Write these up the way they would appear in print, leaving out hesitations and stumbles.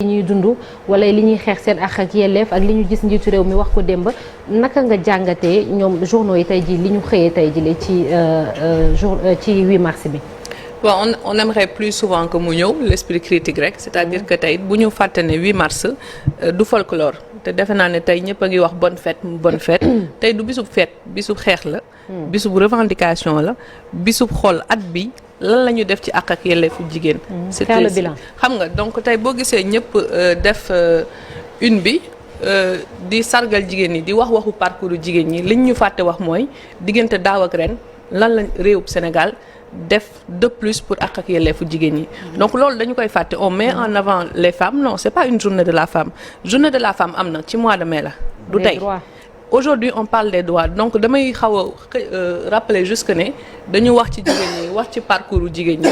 li ñuy dund wala li ñuy xeex seen ak yelleef ak li ñu gis njiitu réew mi wax ko démb naka nga jàngatee ñoom journaux yi tey jii li ñu xëyee tey jii ci 8 mars bi. Bon, on aimerait plus souvent que mu ñëw l'esprit critique rek c'est-à-dire que tey bu ñu fàtte ne 8 mars du folklore te defe naa ne tey ñëpp a ngi wax bonne fête tey du bisub fête bisub xeex la. bisub revendication la bisub xool at bi. lan la ñu def ci àq ak yelleefu jigéen. faire le bilan xam nga donc tey boo gisee ñëpp def une bi di sargal jigéen ñi di waxu parcours jigéen ñi liñ ñu fàtte wax mooy diggante daaw ak ren lan la réewum Sénégal def de plus pour àq ak yelleefu jigéen ñi. donc loolu dañu koy fàtte on met en avant les femmes non c'est pas une journée de la femme journée de la femme am na ci mois de mai la. du tey aujourd'hui on parle des droits donc damay xaw a rappeler juste que ne dañu wax ci jigéen ñi wax ci parcours jigéen ñi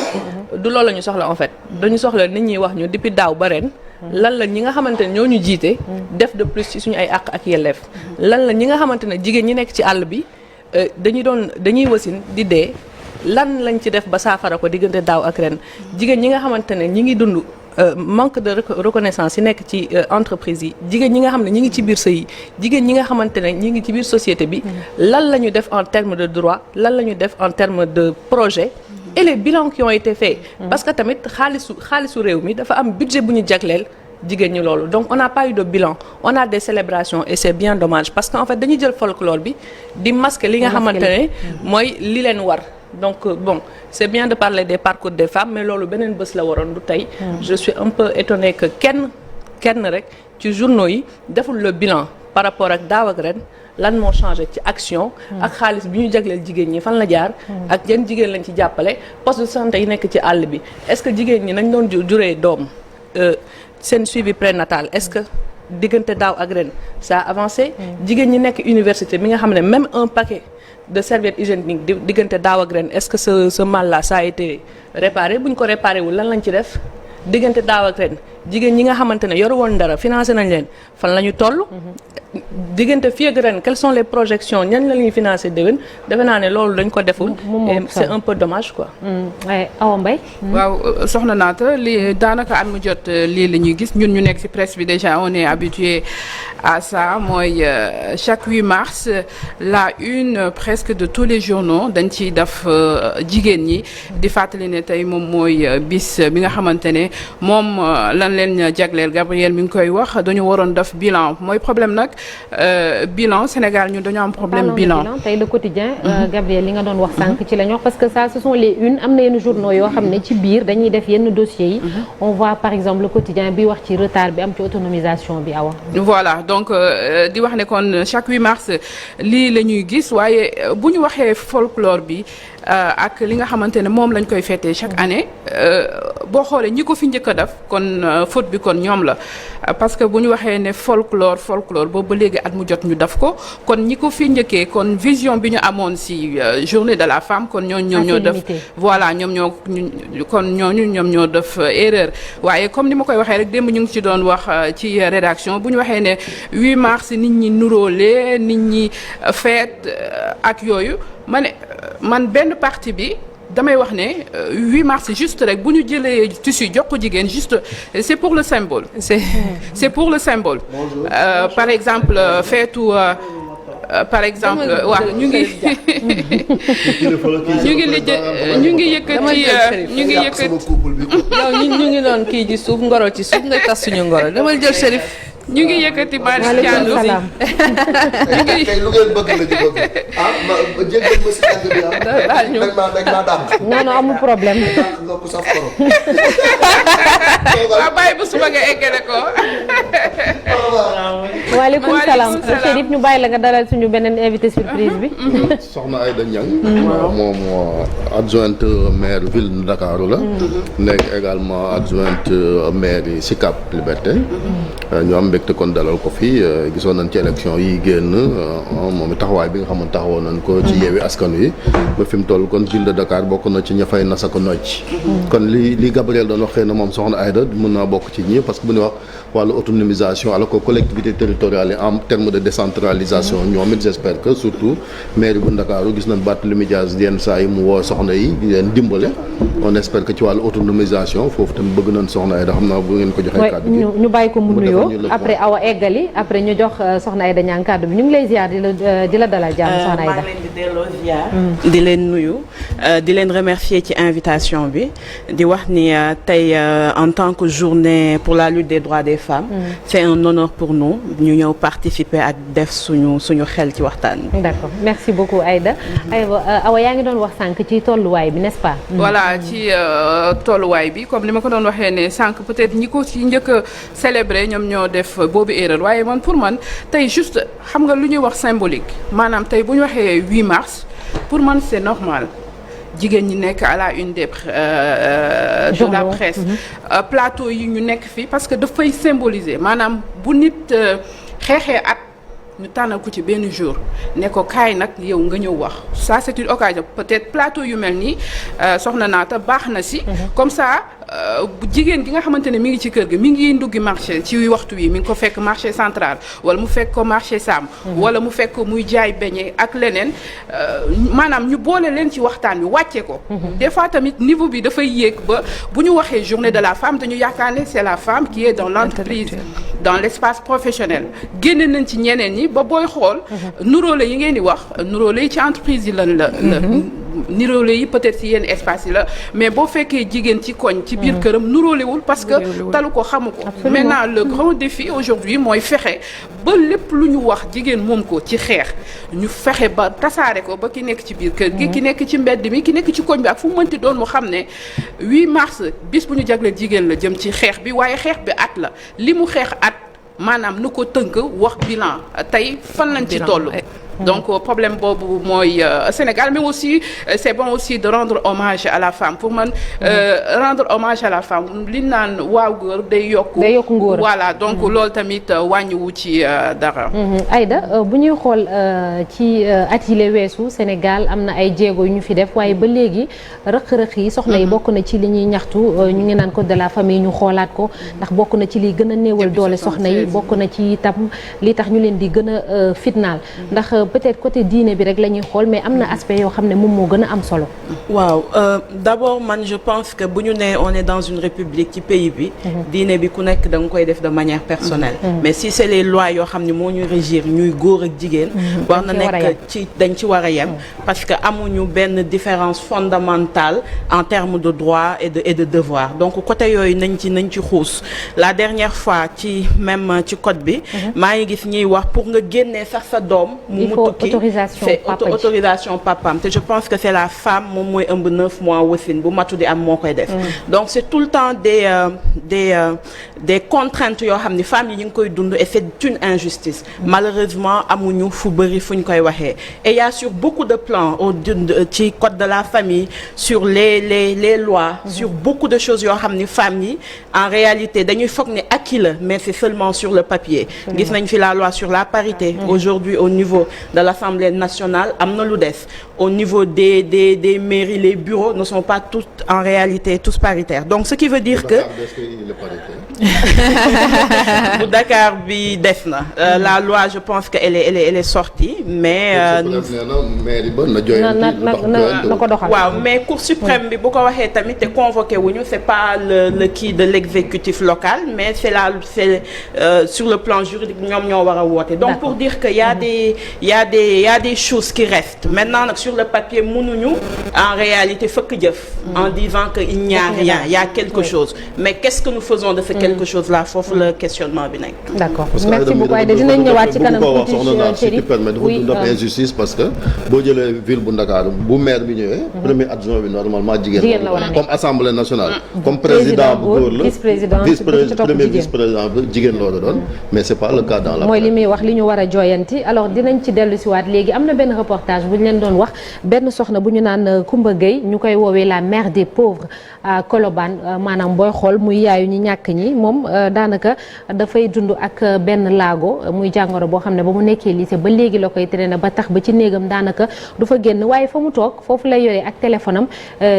du loolu la ñu soxla en fait dañu soxla nit ñi wax ñu depuis daaw ba ren lan la ñi nga xamante ne ñoo ñu jiite def de plus ci suñu ay àq ak yelleef lan la ñi nga xamante ne jigéen ñi nekk ci àll bi dañuy wasin di dee lan lañ ci def ba saafara ko diggante daaw ak ren jigéen ñi nga xamante ne ñi ngi dund manque de reconnaissance yi nekk ci entreprise yi jigéen ñi nga xam ne ñi ngi ci biir sëy yi jigéen ñi nga xamante ne ñi ngi ci biir société bi lan la ñu def en termes de droit lan la ñu def en termes de projet et les bilans qui ont été faits parce que tamit xaalisu réew mi dafa am budget bu ñu jagleel jigéen ñi loolu donc on n'a pas eu de bilan on a des célébrations et c'est bien dommage parce que en fait dañuy jël folklore bi di masquer li nga xamante ne mooy li leen war donc bon c'est bien de parler des parcours des femmes mais loolu beneen bés la waroon du tey je suis un peu étonnée que kenn rek ci journaux yi deful le bilan par rapport ak daaw ak ren lan moo changé ci action ak xaalis bi ñu jagleel jigéen ñi fan la jaar ak yan jigéen lañ ci jàppale poste de santé yi nekk ci àll bi est-ce que jigéen ñi nañ doon juree doom seen suivi prénatal est-ce que diggante daaw ak ren ça a avancé jigéen ñi nekk université mi nga xam ne même un paquet de serviettes hygiéniques diggante daaw ak ren est-ce que ce mal là ça a été réparé bu ñu ko réparé wul lan lañ ci def diggante daaw ak ren jigéen ñi nga xamante ne yoru woon dara financé nañ leen fan la ñu toll diggante fii ak ren quelles sont les projections ñan la ñuy financé déwén defe naa ne loolu dañ ko deful et c'est un peu dommage quoi. Awa Mbaye waaw soxna Naata lii daanaka at mu jot lii la ñuy gis ñun ñu nekk ci presse bi déjà on est habitué à ça mooy chaque 8 mars la une presque de tous les journaux dañ ciy def jigéen ñi di fàttali ne tey moom mooy bis bi nga xamante ne moom lan leen jagleel Gabriel mi ngi koy wax dañu waroon def bilan mooy problème nag bilan Sénégal ñun dañu am problème bilan tey le quotidien Gabriel li nga doon wax sànq ci la ñu wax parce que ça ce sont les unes am na yenn journaux yoo xam ne ci biir dañuy def yenn dossiers yi on voit par exemple le quotidien bi wax ci retard bi am ci autonomisation bi Awa voilà donc di wax ne kon chaque 8 mars lii la ñuy gis waaye bu ñu waxee folklore bi ak li nga xamante ne moom lañ koy fêter chaque année boo xoolee ñi ko fi njëkk a def kon faute bi kon ñoom la parce que bu ñu waxee ne folklore boobu ba léegi at mu jot ñu def ko kon ñi ko fi njëkkee kon vision bi ñu amoon ci journée de la femme kon ñoom ñoo def voilà ñoom ñoo def erreur waaye comme ni ma koy waxee rek démb ñu ngi ci doon wax ci rédaction bu ñu waxee ne 8 mars nit ñi nuróole nit ñi fête ak yooyu man benn partie bi damay wax ne 8 mars juste rek bu ñu jëlee tissu jox ko jigéen juste c'est pour le symbole. c'est pour le symbole. Par exemple feetu par exemple waaw ñu ngi yëkkati yow ñu ngi doon kii ci suuf ngoro ci suuf nga tas suñu ngoro demal jël Chérif. ñu ngi yëkkati Malick Thiandou kay lu ngeen bëgg la ci bëgg ma jéggal ma si àgg bi dañ maa dàq non amul problème nga ko saf koro waaw bàyyi ba suba nga eggale ko waaleykum salaam Chérif ñu bàyyi la nga dalal suñu beneen invité surprise bi soxna Aïda Niang moom adjointe maire ville de Dakar la nekk également adjointe maire yi Sicap Liberté ñu am mbégte kon dalal ko fii gisoon nañ ci élection yi génn moom i taxawaay bi nga xam ne taxawoon nañ ko ci yeewi askan wi ba fi mu toll kon ville de Dakar bokk na ci ña fay nasaka nocc kon li Gabriel doon wax xëy na moom soxna Aïda mën naa bokk ci ñi parce que bu ñuy wax wàllu autonomisation alors que collectivité territoriale libéral yi en terme de décentralisation ñoom it j'espère que surtout maire bu Ndakaaru gis nañ Barthélémy Dias yenn saa yi mu woo soxna yi di leen dimbale on espère que ci wàllu autonomisation foofu tamit bëgg nañ soxna Aïda xam naa bu ngeen ko joxee kàddu gi ñu bàyyi ko mu nuyoo après awa eggali après ñu jox soxna Aïda Niang kàddu bi ñu ngi lay ziar di la dalal jàmm soxna Aïda. maa ngi leen di delloo ziar di leen nuyu di leen remercier ci invitation bi di wax ni tey en tant que journée pour la lutte des droits des femmes c'est un honneur pour nous ñu ñëw participer ak def suñu xel ci waxtaan bi. D'accord merci beaucoup Aïda. Awa yaa ngi doon wax sànq ci tolluwaay bi n'est-ce pas. voilà ci tolluwaay bi comme li ma ko doon waxee ne sànq peut-être ñi ko ci njëkk a célébrer ñoom ñoo def boobu erreur waaye man pour man tey juste xam nga lu ñuy wax symbolique maanaam tey bu ñu waxee 8 mars pour man c'est normal. jigéen ñi nekk à la une des de la presse plateau yi ñu nekk fii parce que dafay symboliser maanaam bu nit xeexee at ñu tànnal ko ci benn jour ne ko kaay nag yow nga ñëw wax ça c'est une occasion peut-être plateau yu mel nii soxna naata baax na si comme ça bu jigéen gi nga xamante ne mi ngi ci kër gi mi ngi nduggi marché ci waxtu wi mi ngi ko fekk marché central wala mu fekk ko marché Sam wala mu fekk muy jaay beñe ak leneen maanaam ñu boole leen ci waxtaan bi wàcce ko des fois tamit niveau bi dafay yéeg ba bu ñu waxee journée de la femme dañu yaakaar ne c'est la femme qui est dans l'entreprise dans l'espace professionnel génne nañ ci ñeneen ñi ba booy xool nuróole yi ngeen di wax nuróole yi ci entreprise yi lan la niroole yi peut-être ci yenn espace yi la mais boo fekkee jigéen ci koñ ci biir këram nuroolewul parce que talu ko xamu ko maintenant le grand défi aujourd'hui mooy fexe ba lépp lu ñu wax jigéen moom ko ci xeex ñu fexe ba tasaare ko ba ki nekk ci biir kër gi ki nekk ci mbedd mi ki nekk ci koñ bi ak fu mu mënti doon mu xam ne 8 mars bis bu ñu jagleel jigéen la jëm ci xeex bi waaye xeex bi at la li mu xeex at maanaam nu ko tënk wax bilan tey fan lañ ci toll donc problème boobu mooy Sénégal mais aussi c'est bon aussi de rendre hommage à la femme pour man rendre hommage à la femme li naan waaw góor day yokk ngóor voilà donc loolu tamit wàññiwu ci dara Aïda bu ñuy xool ci at yile weesu Sénégal am na ay jéego yu ñu fi def waaye ba léegi rëq-rëq yi soxna yi bokk na ci li ñuy ñaxtu ñu ngi naan code de la famille ñu xoolaat ko ndax bokk na ci li gën a néewal doole soxna yi bokk na ci itam li tax ñu leen di gën a fitnaal ndax peut-être côté diine bi rek la ñuy xool mais am na aspect yoo xam ne moom moo gën a am solo. waaw d'abord man je pense que bu ñu nee on est dans une république ci pays bi. diine bi ku nekk da nga koy def de manière personnelle. mais si c'est les lois yoo xam ne moo ñuy régir ñuy góor ak jigéen. war na nekk ci dañ ci war a yem. parce que amuñu benn différence fondamentale en termes de droit et de devoir donc côté yooyu nañ ci xuus la dernière fois ci même ci code bi. maa ngi gis ñuy wax pour nga génnee sax sa doom. mu tukki c'est autorisation papam te je pense que c'est la femme moom mooy ëmb 9 mois wasin bu matu di am moo koy def donc c'est tout le temps des contraintes yoo xam ni femmes yi ñu ngi koy dund et c'est une injustice malheureusement amuñu fu bëri fu ñu koy waxee et il y a sur beaucoup de plans ci code de la famille sur les lois sur beaucoup de choses yoo xam ni femmes yi en réalité dañuy foog ne acquis la mais c'est seulement sur le papier gis nañ fi la loi sur la parité aujourd'hui au niveau de l'Assemblée nationale am na lu des au niveau des mairies les bureaux ne sont pas tous en réalité tous paritaires donc ce qui veut dire que bu Dakar bi des na la loi je pense que elle est sortie mais na ko doxal waaw mais Cour suprême bi bu ko waxee tamit te convoqué wuñu c'est pas le kii de l'exécutif local mais c'est sur le plan juridique ñoom ñoo war a woote donc pour dire que il y a des choses qui restent maintenant nag sur le papier mënuñu en réalité fëkk jëf en disant que il n'y a rien il y a quelque chose mais qu'est-ce que nous faisons de ce quelque chose là foofu le questionnement bi nekk. d'accord merci beaucoup Aïda dinañ ñëwaat ci kanam si tu permets dafa dund ab injustice parce que boo jëlee ville bu Ndakaaru bu maire bi ñëwee premier adjoint bi normalement jigéen la war a comme assemblée nationale comme président bu góor la vice président bi jigéen la war a doon mais c'est pas le cas dans la mooy li muy wax li ñu war a jooyanti alors dinañ ci dellu si waat léegi am na benn reportage bu ñu leen doon wax benn soxna bu ñu naan Coumba Gueye ñu koy woowee la mère des pauvres à Colobane maanaam booy xool muy yaayu ñi ñàkk ñi moom daanaka dafay dund ak benn laago muy jàngoro boo xam ne ba mu nekkee lycée ba léegi la koy traîner ba tax ba ci néegam daanaka du fa génn waaye fa mu toog foofu lay yoree ak téléphone am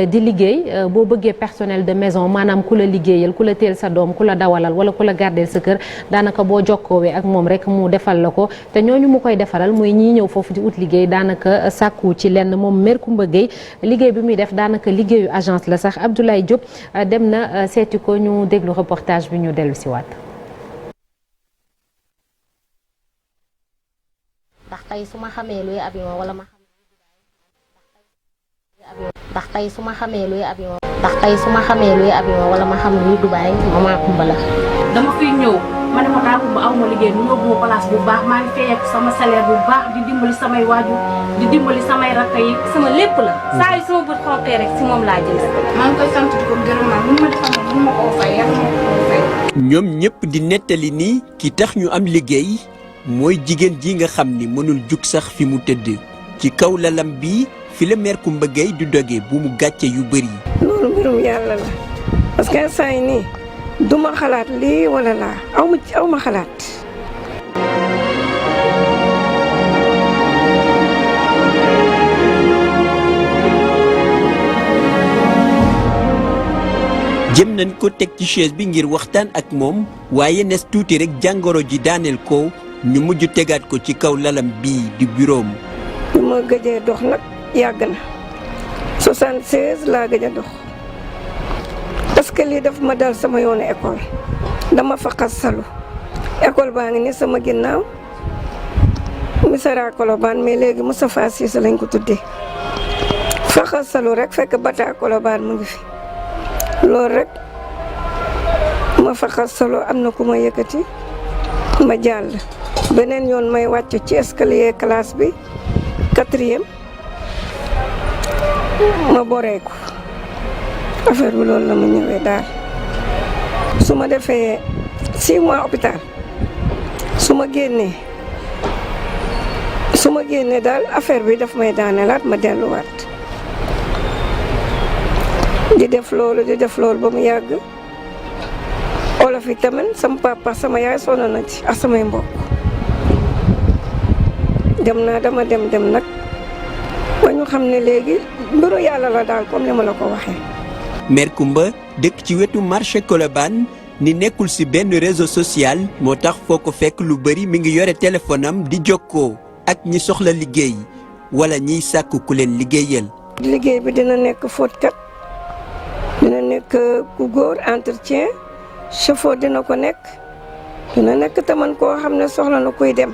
di liggéey boo bëggee personnel de maison maanaam ku la liggéeyal ku la teel sa doom ku la dawalal wala ku la gardeel sa kër daanaka boo jokkoowee ak moom rek mu defal la ko te ñooñu mu koy defaral muy ñii ñëw foofu di ut liggéey daanaka sàkku ci lenn moom mère Coumba Gueye liggéey bi muy def daanaka liggéeyu agence la sax Abdoulaye Diop dem na seeti ko ñu déglu reportage bi ñu dellu si waat. ndax tey su ma xamee luy avion wala ma xam ndax tey su ma xamee luy avion ndax tey su ma xamee luy avion wala ma xam luy Dubaay Maman Coumba la. dama fiy ñëw ma ne ko daa Coumba aw ma liggéey nu yóbbu ma place bu baax maa ngi fayeeku sama salaire bu baax di dimbali samay waajur di dimbali samay rakk yi sama lépp la saa yu sama bët xonqee rek si moom laa jël. maa ngi koy sant di ko gërëm mun ma defal mun ma koo fay yàlla ma koo fay. ñoom ñëpp di nettali ni ki tax ñu am liggéey mooy jigéen ji nga xam ni mënul jug sax fi mu tëdd ci kaw lalam bi fi la mère Coumba Gueye du doge bu mu gàcce yu bëri. loolu mbirum yàlla la parce que instant yi nii duma xalaat lii wala laa aw ma xalaat. jëm nañ ko teg ci chaise bi ngir waxtaan ak moom waaye nes tuuti rek jàngoro ji daaneel ko ñu mujj tegaat ko ci kaw lalam bii di bureau. bi ma gëjee dox nag yàgg na 76 laa gëj a dox parce que lii daf ma dal sama yoonu école dama fa xas salu école baa ngi ni sama ginnaaw Misara Colobane mais léegi Moustapha Cissé lañ ko tuddee fa xas salu rek fekk Bata Colobane mu ngi fi loolu rek ma fa xas salu am na ku ma yëkkati ma jàll beneen yoon may wàcc ci escalier classe bi 4e ma boreeku affaire bi loolu la ma ñëwee daal su ma defee 6 mois hôpital su ma génnee daal affaire bi daf may daaneelaat ma delluwaat di def loolu ba mu yàgg olof yi tamit sama papa sama yaay sonn na ci ak samay mbokk dama dem nag ba ñu xam ne léegi mbiru yàlla la daal comme ni ma la ko waxee. mère Coumba dëkk ci wetu marché Colobane ni nekkul ci benn réseau social moo tax foo ko fekk lu bari mi ngi yore téléphone am di jokkoo ak ñi soxla liggéey wala ñiy sàkk ku leen liggéeyal. liggéey bi dina nekk fóotkat dina nekk ku góor entretien chauffeur dina ko nekk dina nekk taman koo xam ne soxla na kuy dem.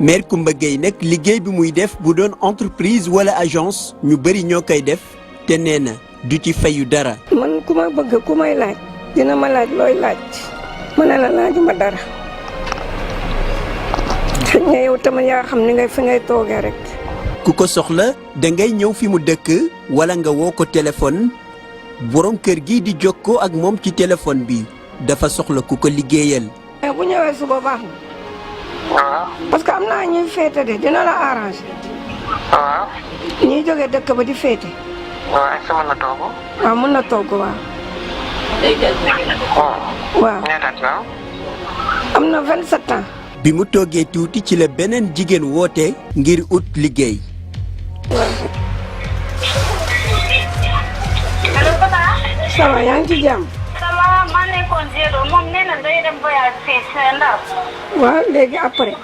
mère Coumba Gueye nag liggéey bi muy def bu doon entreprise wala agence ñu bari ñoo koy def te nee na du ci fayu dara. man ku ma bëgg ku may laaj dina ma laaj looy laaj ma ne la laajuma dara xëy na yow tamit yaa xam ni fi ngay toogee rek. ku ko soxla da ngay ñëw fi mu dëkk wala nga woo ko téléphone borom kër gi di jokkoo ak moom ci téléphone bi dafa soxla ku ko liggéeyal. bu ñëwee suba baax na. waaw parce que am naa ñuy féete de dina la arrangé. waaw. ñuy jógee dëkk ba di féete. waaw est-ce que mën na togg. waaw mën na togg waaw. waaw. am na 27 ans. bi mu toogee tuuti ci la beneen jigéen woote ngir ut liggéey. allo papa. ça va yaa ngi ci jàmm. ça va maa nekkoon Diélo moom nee na day dem voyage fii Ndar. waaw léegi après.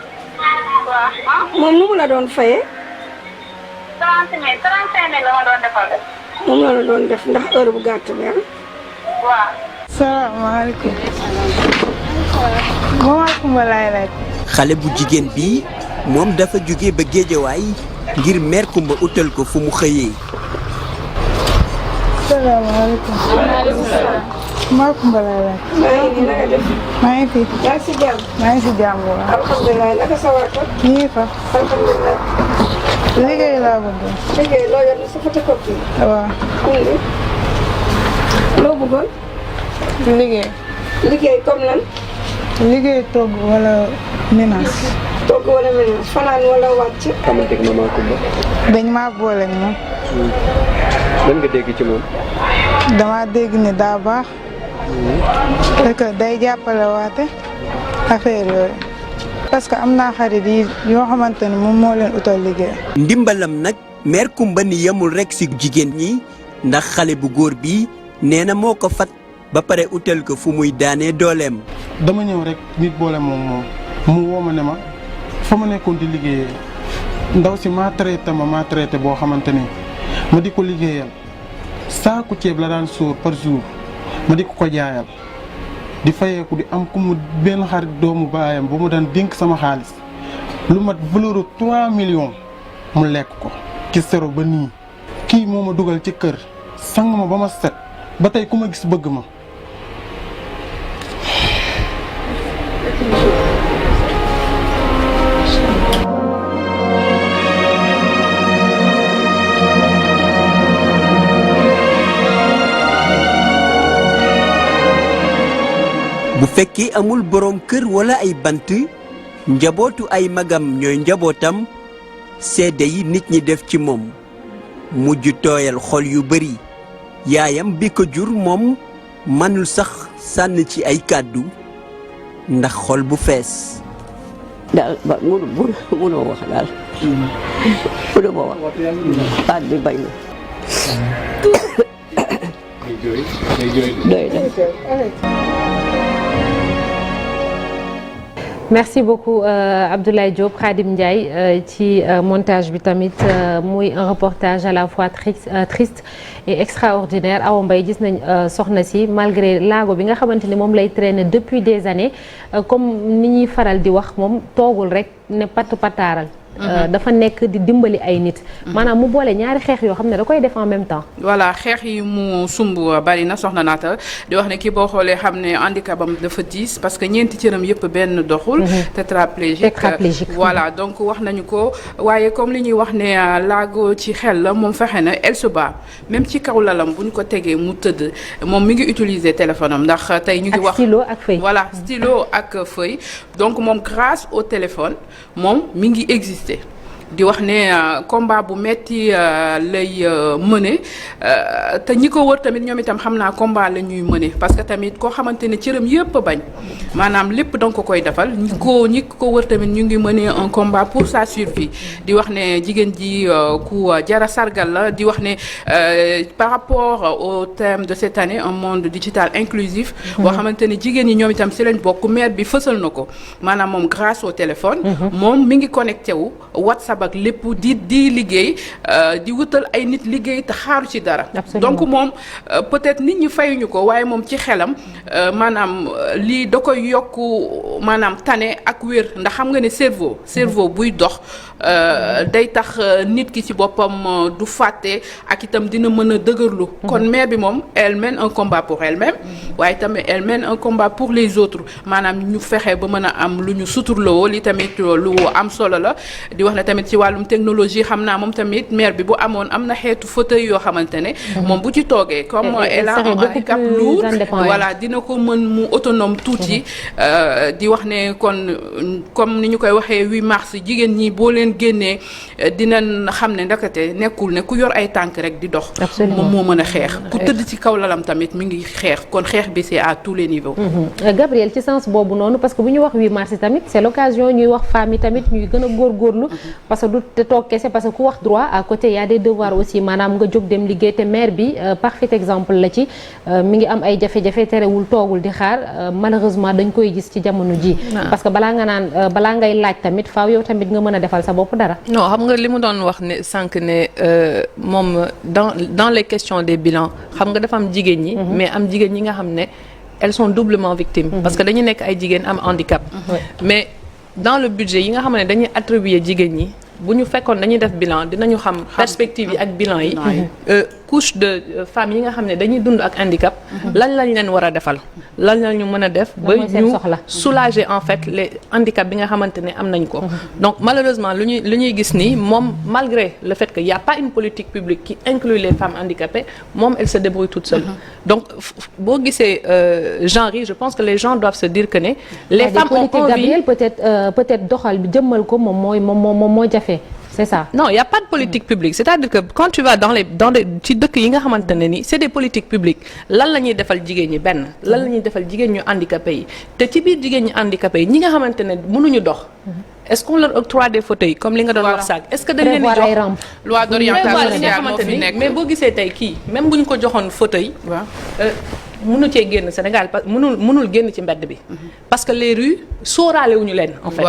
waaw. moom nu mu la doon fayee. 35 000 la ma doon defal de. moom la doon def ndax heure bu gàtt bi ah. waaw. salaamaaleykum. Maman Coumba laay laaj. xale bu jigéen bi moom dafa jóge ba géejawaay ngir mère Coumba utal ko fu mu xëyee. salaamaaleykum. Maman Coumba laay laaj. maa ngi nii naka def. maa ngi fi. yaa ngi si jàmm. maa ngi si jàmm bu baax. alhamdulilah naka sa waa kër. ñu ngi fa. alhamdulilah. liggéey laa bëgg. liggéey loo yor sa photocopie. waaw. loo bëggoon. liggéey. liggéey comme lan. liggéey togg wala ménage. togg wala ménage fanaan wala wàcc. xamante ne maman Coumba. dañ maa boole ak moom. lan nga dégg ci moom. dama dégg ni daa baax. parce que day jàppale waate affaire yooyu. parce que am naa xarit yi yoo xamante ne moom moo leen utal liggéey. ndimbalam nag mère Coumba ni yemul rek si jigéen ñi ndax xale bu góor bi nee na moo ko fat ba pare utal ko fu muy daanee dooleem. dama ñëw rek nit boole moom mu woo ma ne ma fa ma nekkoon di liggéeyee ndaw si maa traité boo xamante ne ma di ko liggéeyal saaku ceeb la daan sóor par jour ma di ko jaayal di fayeeku di am ku mu benn xarit doomu baayam ba mu daan dénk sama xaalis lu mat valeur 3 millions mu lekk ko ci sero ba nii kii moo ma dugal ci kër sang ma ba ma set ba tey ku ma gis bëgg ma. bu fekkee amul boroom kër wala ay bant njabootu ay magam ñooy njabootam seede yi nit ñi def ci moom mujj tooyal xol yu bari yaayam bi ko jur moom manul sax sànn ci ay kàddu ndax xol bu fees. daal ba mënoo wax daal mënoo ma wax baat bi bañ na doy na. merci beaucoup Abdoulaye Diop Khadim Ndiaye ci montage bi tamit muy un reportage à la fois triste et extraordinaire. Awa Mbaye gis nañ soxna si malgré laago bi nga xamante ni moom lay traîner depuis des années comme ni ñuy faral di wax moom toogul rek ne pataaral. dafa nekk di dimbali ay nit. maanaam mu boole ñaari xeex yoo xam ne da koy def en même temps. voilà xeex yi mu sumb bari na soxna naata di wax ne kii boo xoolee xam ne handicapam dafa diis parce que ñeenti cëram yëpp benn doxul. tétraplégique voilà donc wax nañu ko waaye comme li ñuy wax ne laago ci xel la moom fexe na elle se bat même ci kaw lalam bu ñu ko tegee mu tëdd moom mi ngi utiliser téléphone am ndax tey ñu ngi wax. stylo ak feuille. voilà stylo ak feuille donc moom grâce au téléphone moom mi ngi exister. di wax ne combat bu metti lay mëne te ñi ko wër tamit ñoom itam xam naa combat la ñuy mëne parce que tamit koo xamante ne cëram yëpp bañ maanaam lépp danga ko koy defal ñi ko wër tamit ñu ngi mëne un combat pour sa survie di wax ne jigéen ji ku jara sargal la di wax ne par rapport au thème de cette année un monde digital inclusif boo xamante ne jigéen ñi ñoom itam si lañ bokk maire bi fësal na ko maanaam moom grâce au téléphone moom mi ngi connecté wu WhatsApp ak lépp di liggéey di wutal ay nit liggéey te xaaru ci dara. donc moom peut-être nit ñi fayuñu ko waaye moom ci xelam maanaam lii da koy yokk maanaam tane ak wér ndax xam nga ne cerveau buy dox day tax nit ki ci boppam du fàtte ak itam dina mën a dëgërlu. kon mère bi moom elle mène un combat pour elle-même waaye tamit elle mène un combat pour les autres maanaam ñu fexe ba mën a am lu ñu suturloo li tamit lu am solo la di wax ne tamit ci wàllum technologie xam naa moom tamit mère bi bu amoon am na xeetu fauteuil yoo xamante ne moom bu ci toogee comme elle a un handicap lourd voilà dina ko mën mu autonome tuuti di wax ne kon comme ni ñu koy waxee 8 mars jigéen ñi boo leen génnee dinañ xam ne ndakate nekkul ne ku yor ay tànk rek di dox moom moo mën a xeex ku tëdd ci kaw lalam tamit mi ngi xeex kon xeex bi c'est à tous les niveaux. Gabriel ci sens boobu noonu parce que bu ñu wax 8 mars tamit c'est l'occasion ñuy wax femmes yi tamit ñuy gën a góorgóorlu parce que du te toog kese parce que ku wax droit à côté y a des devoirs aussi maanaam nga jóg dem liggéey te maire bi parfait exemple la ci mi ngi am ay jafe-jafe terewul toogul di xaar malheureusement dañ koy gis ci jamono ji parce que balaa ngay laaj tamit faaw yow tamit nga mën a defal sa bopp dara. non xam nga li mu doon wax ne sànq ne moom dans les questions des bilans xam nga dafa am jigéen ñi. mais am jigéen ñi nga xam ne elles sont doublement victimes. parce que dañu nekk ay jigéen am handicap. mais dans le budget yi nga xam ne dañuy attribuer jigéen ñi bu ñu fekkoon dañuy def bilan dinañu xam perspective yi ak bilan yi. couche de femmes yi nga xam ne dañuy dund ak handicap lañ leen war a defal lan la ñu mën a def ba ñu soulager en fait les handicaps bi nga xamante ne am nañ ko donc malheureusement lu ñuy gis nii moom malgré le fait que y a pas une politique publique qui inclut les femmes handicapées moom elle se débrouille toute seule donc boo gisee genre yi je pense que les gens doivent se dire que ne les femmes ont envie Gabriel peut-être doxal bi jëmmal ko moom mooy jafe c'est ça. Non, il y a pas de politique publique. C'est-à-dire que quand tu vas dans les ci dëkk yi nga xamante ne ni c'est des politiques publiques lan la ñuy defal jigéen ñi benn lan la ñuy defal jigéen ñu handicapé yi te ci biir jigéen ñi handicapé yi ñi nga xamante ne mënuñu dox. Est-ce qu'on leur octroie des fauteuils comme li nga doon wax sànq est-ce que dañ leen di jox loi d'orientation sociale moo fi nekk mais boo gisee tey kii même bu ñu ko joxoon fauteuil mënu cee génn Sénégal mënul génn ci mbedd bi parce que les rues sóoraale wuñu leen en fait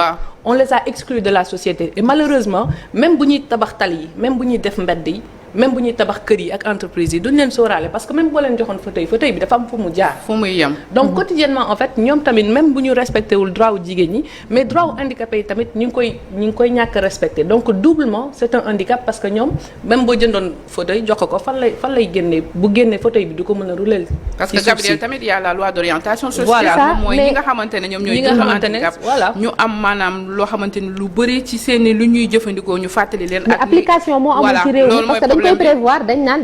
on les a exclus de la société et malheureusement même bu ñuy tabax tali yi même bu ñuy def mbedd yi même bu ñuy tabax kër yi ak entreprise yi duñ leen sóoraale parce que même boo leen joxoon fauteuil bi dafa am fu mu jaar fu muy yem donc quotidiennement en fait ñoom tamit même bu ñu respecté wul droit wu jigéen ñi mais droit wu handicapé yi tamit ñu ngi koy ñàkk respecté donc doublement c'est un handicap parce que ñoom même boo jëndoon fauteuil jox ko fan lay génnee bu génnee fauteuil bi du ko mën a rouler parce que Gabriel tamit y a la loi d'orientation sociale moom mooy ñi nga xamante ne ñoom ñooy handicap ñu am maanaam loo xamante ni lu bëri ci seeni lu ñuy jëfandikoo ñu fàttali leen ak application moo amul ci réew mi parce que dañ koy prévoir dañ naan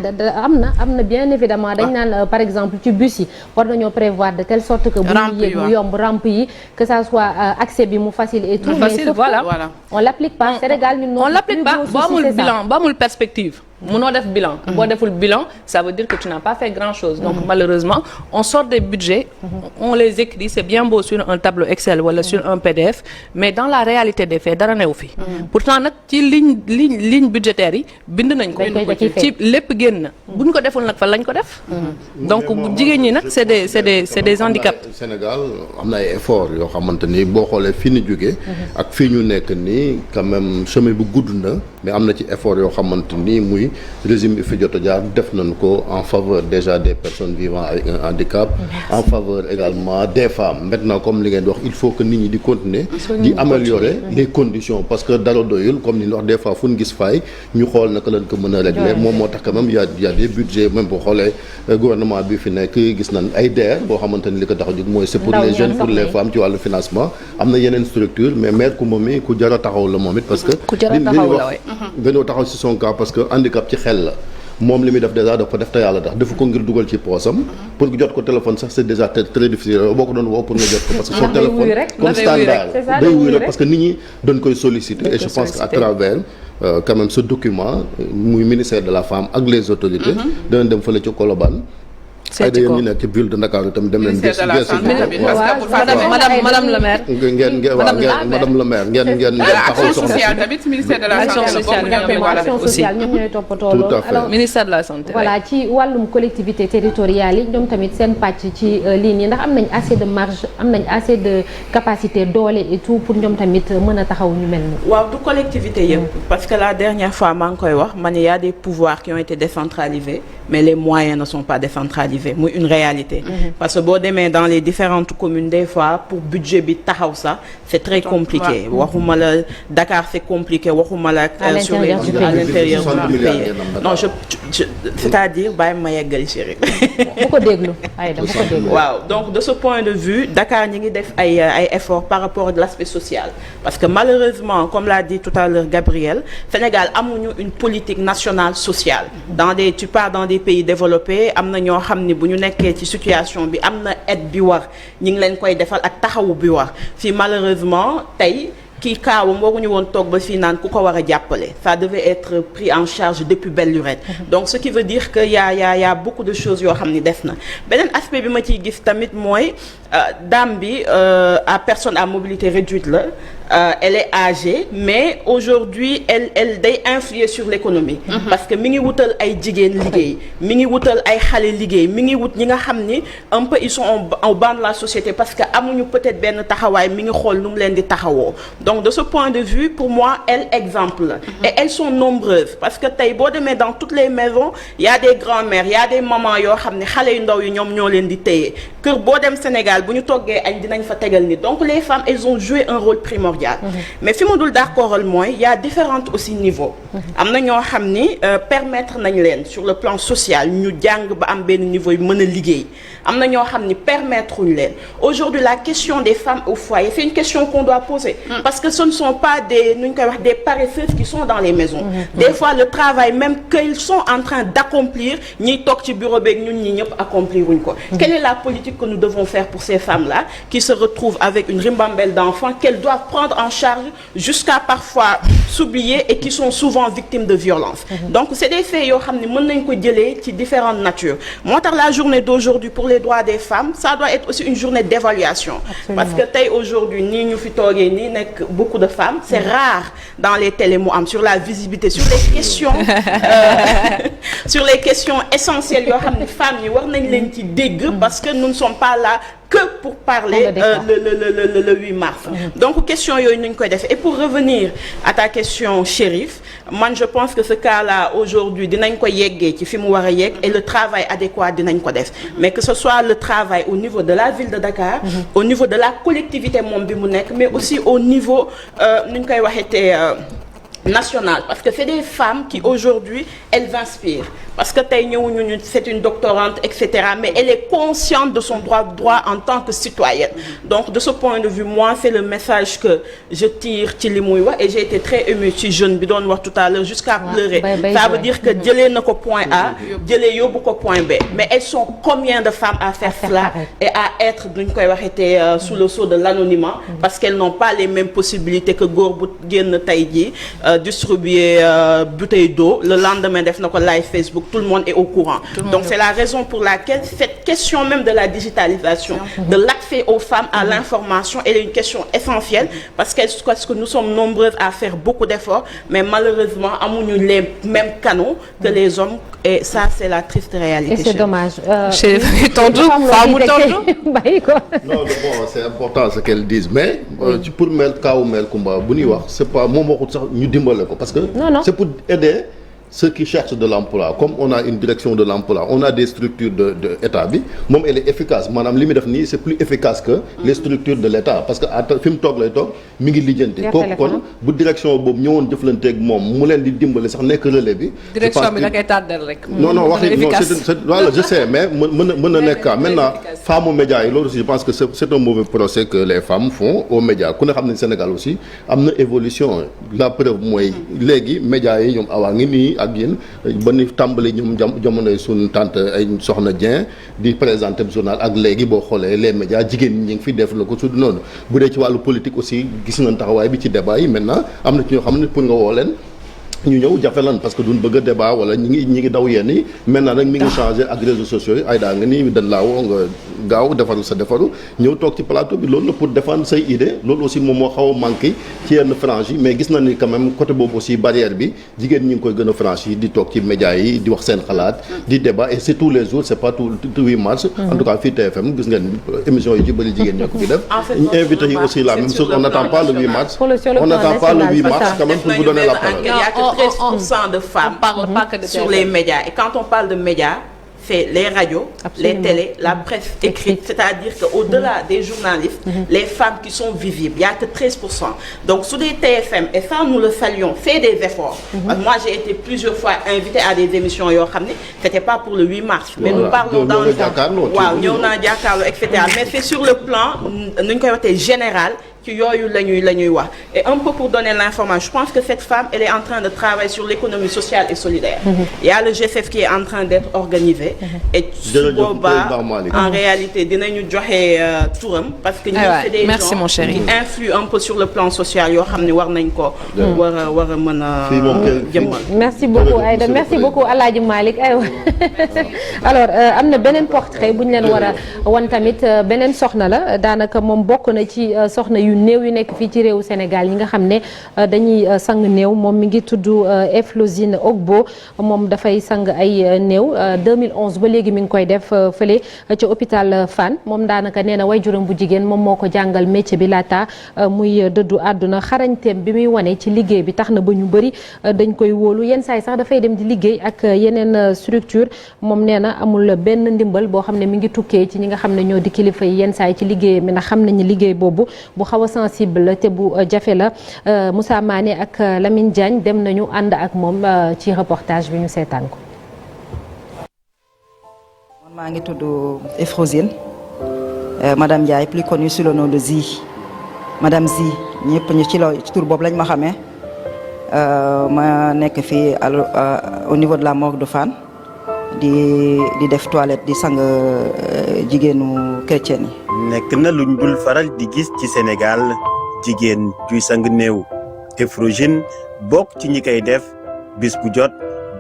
am na bien évidemment dañ naan par exemple ci bus yi war nañoo prévoir de telle sorte que bu ñu yéeg mu yomb rampe yi que ça soit accès bi mu facile et tout mais sauf que on l'applique pas Sénégal ñun on l'applique pas boo amul bilan boo amul perspective mënoo def bilan boo deful bilan ça veut dire que tu n'as pas fait grand chose donc malheureusement on sort des budgets on les écrit c'est bien beau sur un tableau Excel wala sur un PDF mais dans la réalité des faits dara newu fi pourtant nag ci ligne budgétaire yi bind nañ ko ci lépp génn bu ñu ko deful nag fan lañ ko def donc jigéen ñi nag c'est des handicaps Sénégal am na ay efforts yoo xamante ni boo xoolee fi ñu jógee ak fii ñu nekk nii quand même chemin bu gudd na mais am na ci effort yoo xamante ni muy régime bi fi jot a jaar def nañ ko en faveur déjà des personnes vivant avec un handicap en faveur également des femmes maintenant comme li ngeen di wax il faut que nit ñi di continuer di améliorer les conditions parce que dara doyul comme ni ñu wax des fois fu ñu gis faay ñu xool naka lañ ko mën a régler moom moo tax quand même y a des budgets même boo xoolee gouvernement bi fi nekk gis nañ ay DER boo xamante ni li ko tax a jóg mooy c'est pour les jeunes pour les femmes ci wàllu financement am na yeneen structure mais maire ku moom mi ku jar a taxaw la moom it parce que dañoo taxaw ci son cas parce que handicap ci xel la moom li muy def déjà dafa def te yàlla tax defu ko ngir dugal ci poosam pour jot ko téléphone sax c'est déjà très difficile boo ko doon woo pour nga jot ko parce que son téléphone comme standard day wuy rek parce que nit ñi dañ koy solliciter et je pense qu'à travers quand même ce document muy ministère de la femme ak les autorités danañ dem fële ci Colobane ay da yéen ñi nekk ci ville de Dakar itam dem leen madame le maire madame le maire ngeen taxaw soxna sociale tamit ministère de la santé sociale ñoom ñooy toppatoo loolu alors ministère de la santé voilà ci wàllum collectivité territoriale yi ñoom tamit seen pàcc ci ligne yi ndax am nañ assez de marge am nañ assez de capacité doole et tout pour ñoom tamit mën a taxaw ñu mel ni waaw du collectivité yëpp parce que la dernière fois maa ngi koy wax man y a des pouvoirs qui ont été décentralisés mais les moyens ne sont pas décentralisés muy une réalité parce que boo demee dans les différentes communes des fois pour budget bi taxaw sax c'est très compliqué waxuma la Dakar c'est compliqué waxuma la sur les à l'intérieur du pays non je c'est-à-dire bàyyi ma yeggali chéri bu ko déglu ay dama ko déglu waaw donc de ce point de vue Dakar ñi ngi def ay efforts par rapport à l'aspect social parce que malheureusement comme l'a dit tout à l'heure Gabriel Sénégal amuñu une politique nationale sociale tu pars dans des pays développés am na ñoo xam ni bu ñu nekkee ci situation bi am na aide bi war ñi ngi leen koy defal ak taxawu bi war fii malheureusement tey kii kaawam waruñu woon toog ba fii naan ku ko war a jàppale ça devait être pris en charge depuis belle lurette donc ce qui veut dire que y a beaucoup de choses yoo xam ni def na beneen aspect bi ma ciy gis tamit mooy dame bi à personne à mobilité réduite la elle est âgée mais aujourd'hui elle day influer sur l'économie parce que mi ngi wutal ay jigéen liggéey mi ngi wutal ay xale liggéey mi ngi wut ñi nga xam ni un peu ils sont au banc de la société parce que amuñu peut-être benn taxawaay mi ngi xool nu mu leen di taxawoo donc de ce point de vue pour moi elle exemple et elles sont nombreuses parce que tey boo demee dans toutes les maisons il y a des grands-mères il y a des mamans yoo xam ne xale yu ndaw yi ñoom ñoo leen di téye kër boo dem Sénégal bu ñu toggee añ dinañ fa tegal ni donc les femmes elles ont joué un rôle primordial primordial. Mais fi ma dul d'accordal mooy y a différents aussi niveaux. am na ñoo xam ni permettre nañ leen sur le plan social ñu jàng ba am benn niveau yu mën a liggéey am na ñoo xam ni permettre uñ leen aujourd'hui la question des femmes au foyer c'est une question qu'on doit poser parce que ce ne sont pas des nu ñu koy wax des paresseuses qui sont dans les maisons des fois le travail même qu'ils sont en train d'accomplir ñiy toog ci bureau beeg ñun ñi ñëpp accomplir uñ ko quelle est la politique que nous devons faire pour ces femmes-là qui se retrouvent avec une ribambelle d'enfants qu'elles doivent prendre en charge jusqu'à parfois s'oublier et qui sont souvent victimes de violences donc c'est des faits yoo xam ne mën nañ ko jëlee ci différentes natures moo tax la journée d'aujourd'hui pour les droits des femmes ça doit être aussi une journée d'évaluation parce que tey aujourd'hui nii ñu fi toogee nii nekk beaucoup de femmes c'est rare dans les télés mu am sur la visibilité sur les questions sur les questions essentielles yoo xam ne femmes yi war nañ leen ci dégg parce que nous ne sommes pas là que pour parler le 8 mars donc question yooyu nuñ koy def et pour revenir à ta question Chérif man je pense que ce cas-là aujourd'hui dinañ ko yeggee ci fi mu war a yegg et le travail adéquat dinañ ko def mais que ce soit le travail au niveau de la ville de Dakar au niveau de la collectivité moom bi mu nekk mais aussi au niveau nuñ koy waxeetee nationale parce que c'est des femmes qui aujourd'hui elles inspirent parce que tey ñëwuñu ñu c'est une doctorante etc mais elle est consciente de son droit en tant que citoyenne donc de ce point de vue moi c'est le message que je tire ci li muy wax et j'ai été très émue ci jeune bi doon wax tout à l'heure jusqu'à pleurer ça veut dire que jëlee na ko point A jëlee yóbbu ko point B mais elles sont combien de femmes à faire cela et à être duñ koy waxeetee sous le sceau de l'anonymat parce qu'elles n'ont pas les mêmes possibilités que góor bu génn tey jii distribuer bouteille d'eau le lendemain def na ko live Facebook tout le monde est au courant donc c'est la raison pour laquelle cette question même de la digitalisation de l'accès aux femmes à l'information elle est une question essentielle parce que nous sommes nombreuses à faire beaucoup d'efforts mais malheureusement amuñu les mêmes canaux que les hommes et ça c'est la triste réalité. Et c'est dommage. Non, bon, c'est important ce qu'elles disent mais pour mel kaawu mel Kumba bu ñuy wax c'est pas moom waxut sax ñu dimbale ko parce que c'est pour aider ceux qui cherchent de l'emploi comme on a une direction de l'emploi on a des structures de état bi moom elle est efficace maanaam li muy def nii c'est plus efficace que les structures de l'état parce que fi mu toog lay toog mi ngi lijjanti kooku kon bu direction boobu ñëwoon jëflanteeg moom mu leen di dimbali sax nekk relais bi direction bi da koy tàddal rek non wax non c'est voilà je sais mais mën na nekk cas maintenant femmes aux médias yi loolu aussi je pense que c'est un mauvais procès que les femmes font aux médias ku ne xam ne Sénégal aussi am na évolution la preuve mooy léegi médias yi ñoom awaa ngi nii ak yéen ba ni tàmbali ñoom jamonoy suñu tante ay Soxna Dieng di présenter journal ak léegi boo xoolee les médias jigéen ñi ngi fi def la ko su noonu bu dee ci wàllu politique aussi gis nañ taxawaay bi ci débat yi maintenant am na ci ñoo xam ne pour nga woo leen ñu ñëw jafe lan parce que duñ bëgg a débat wala ñi ngi daw yenn yi maintenant nag mi ngi changé ak réseaux sociaux yi ay daa nga ni dañ laa woo nga gaaw defaru sa defaru ñëw toog ci plateau bi loolu la pour défendre say idée loolu aussi moom moo xaw a manqué ci yenn frange yi mais gis na ni quand même côté boobu aussi barrière bi jigéen ñi ngi koy gën a franche yi di toog ci médias yi di wax seen xalaat di débat et c'est tous les jours c'est pas tout 8 mars en tout cas fii TFM gis ngeen émission yi ci bëri jigéen ñoo ko fi def ñu invité yi aussi la même chose on n'attend pas le 8 mars on n'attend pas le 8 mars quand même pour vous donner la parole 13% de femmes sur les médias et quand on parle de médias c'est les radios, les télés, la presse écrite, c'est-à-dire qu'au-delà des journalistes, les femmes qui sont visibles, il n'y a que 13%. Donc sous des TFM, et ça nous le saluons, fait des efforts. Moi j'ai été plusieurs fois invitée à des émissions, c'était pas pour le 8 mars, mais nous parlons dans le etc. Mais c'est sur le plan général ci yooyu la ñuy wax et un peu pour donner l'information je pense que cette femme elle est en train de travailler sur l'économie sociale et solidaire il y a le GFF qui est en train d'être organisé et su boobaa en réalité dinañu joxe turam parce que ñi c'est des gens qui influent un peu sur le plan social yoo xam ne war nañ ko war a mën a jëmmal merci beaucoup Aïda merci beaucoup Alaaji Malick aywa alors am na beneen portrait bu ñu leen war a wan tamit beneen soxna la daanaka moom bokk na ci soxna yu néew yu nekk fii ci réewu Sénégal yi nga xam ne dañuy sang néew moom mi ngi tudd Eflosine Ogbo moom dafay sang ay néew 2011 ba léegi mi ngi koy def fële ci hôpital Fann moom daanaka nee na waajuram bu jigéen moom moo ko jàngal métier bi laata muy dëddu àdduna xarañteem bi muy wane ci liggéey bi tax na ba ñu bëri dañ koy wóolu yenn saa yi sax dafay dem di liggéey ak yeneen structure moom nee na amul benn ndimbal boo xam ne mi ngi tukkee ci ñi nga xam ne ñoo di kilifa yi yenn saa yi ci liggéey mi ndax xam nañu liggéey boobu bu xaw xaw a sensible te bu jafe la Moussa Mané ak Lamine Diagne dem nañu ànd ak moom ci reportage bi ñu seetaan ko. maa ngi tudd Efrosine madame Ndiaye plus connue sous le nom de Zi madame Zi ñëpp ñu ci tur boobu lañ ma xamee ma nekk fii au niveau de la morgue de Fann di def toilette di sang jigéenu chrétien yi. nekk na luñ dul faral di gis ci Sénégal jigéen juy sang néew Efrosine bokk ci ñi koy def bis bu jot.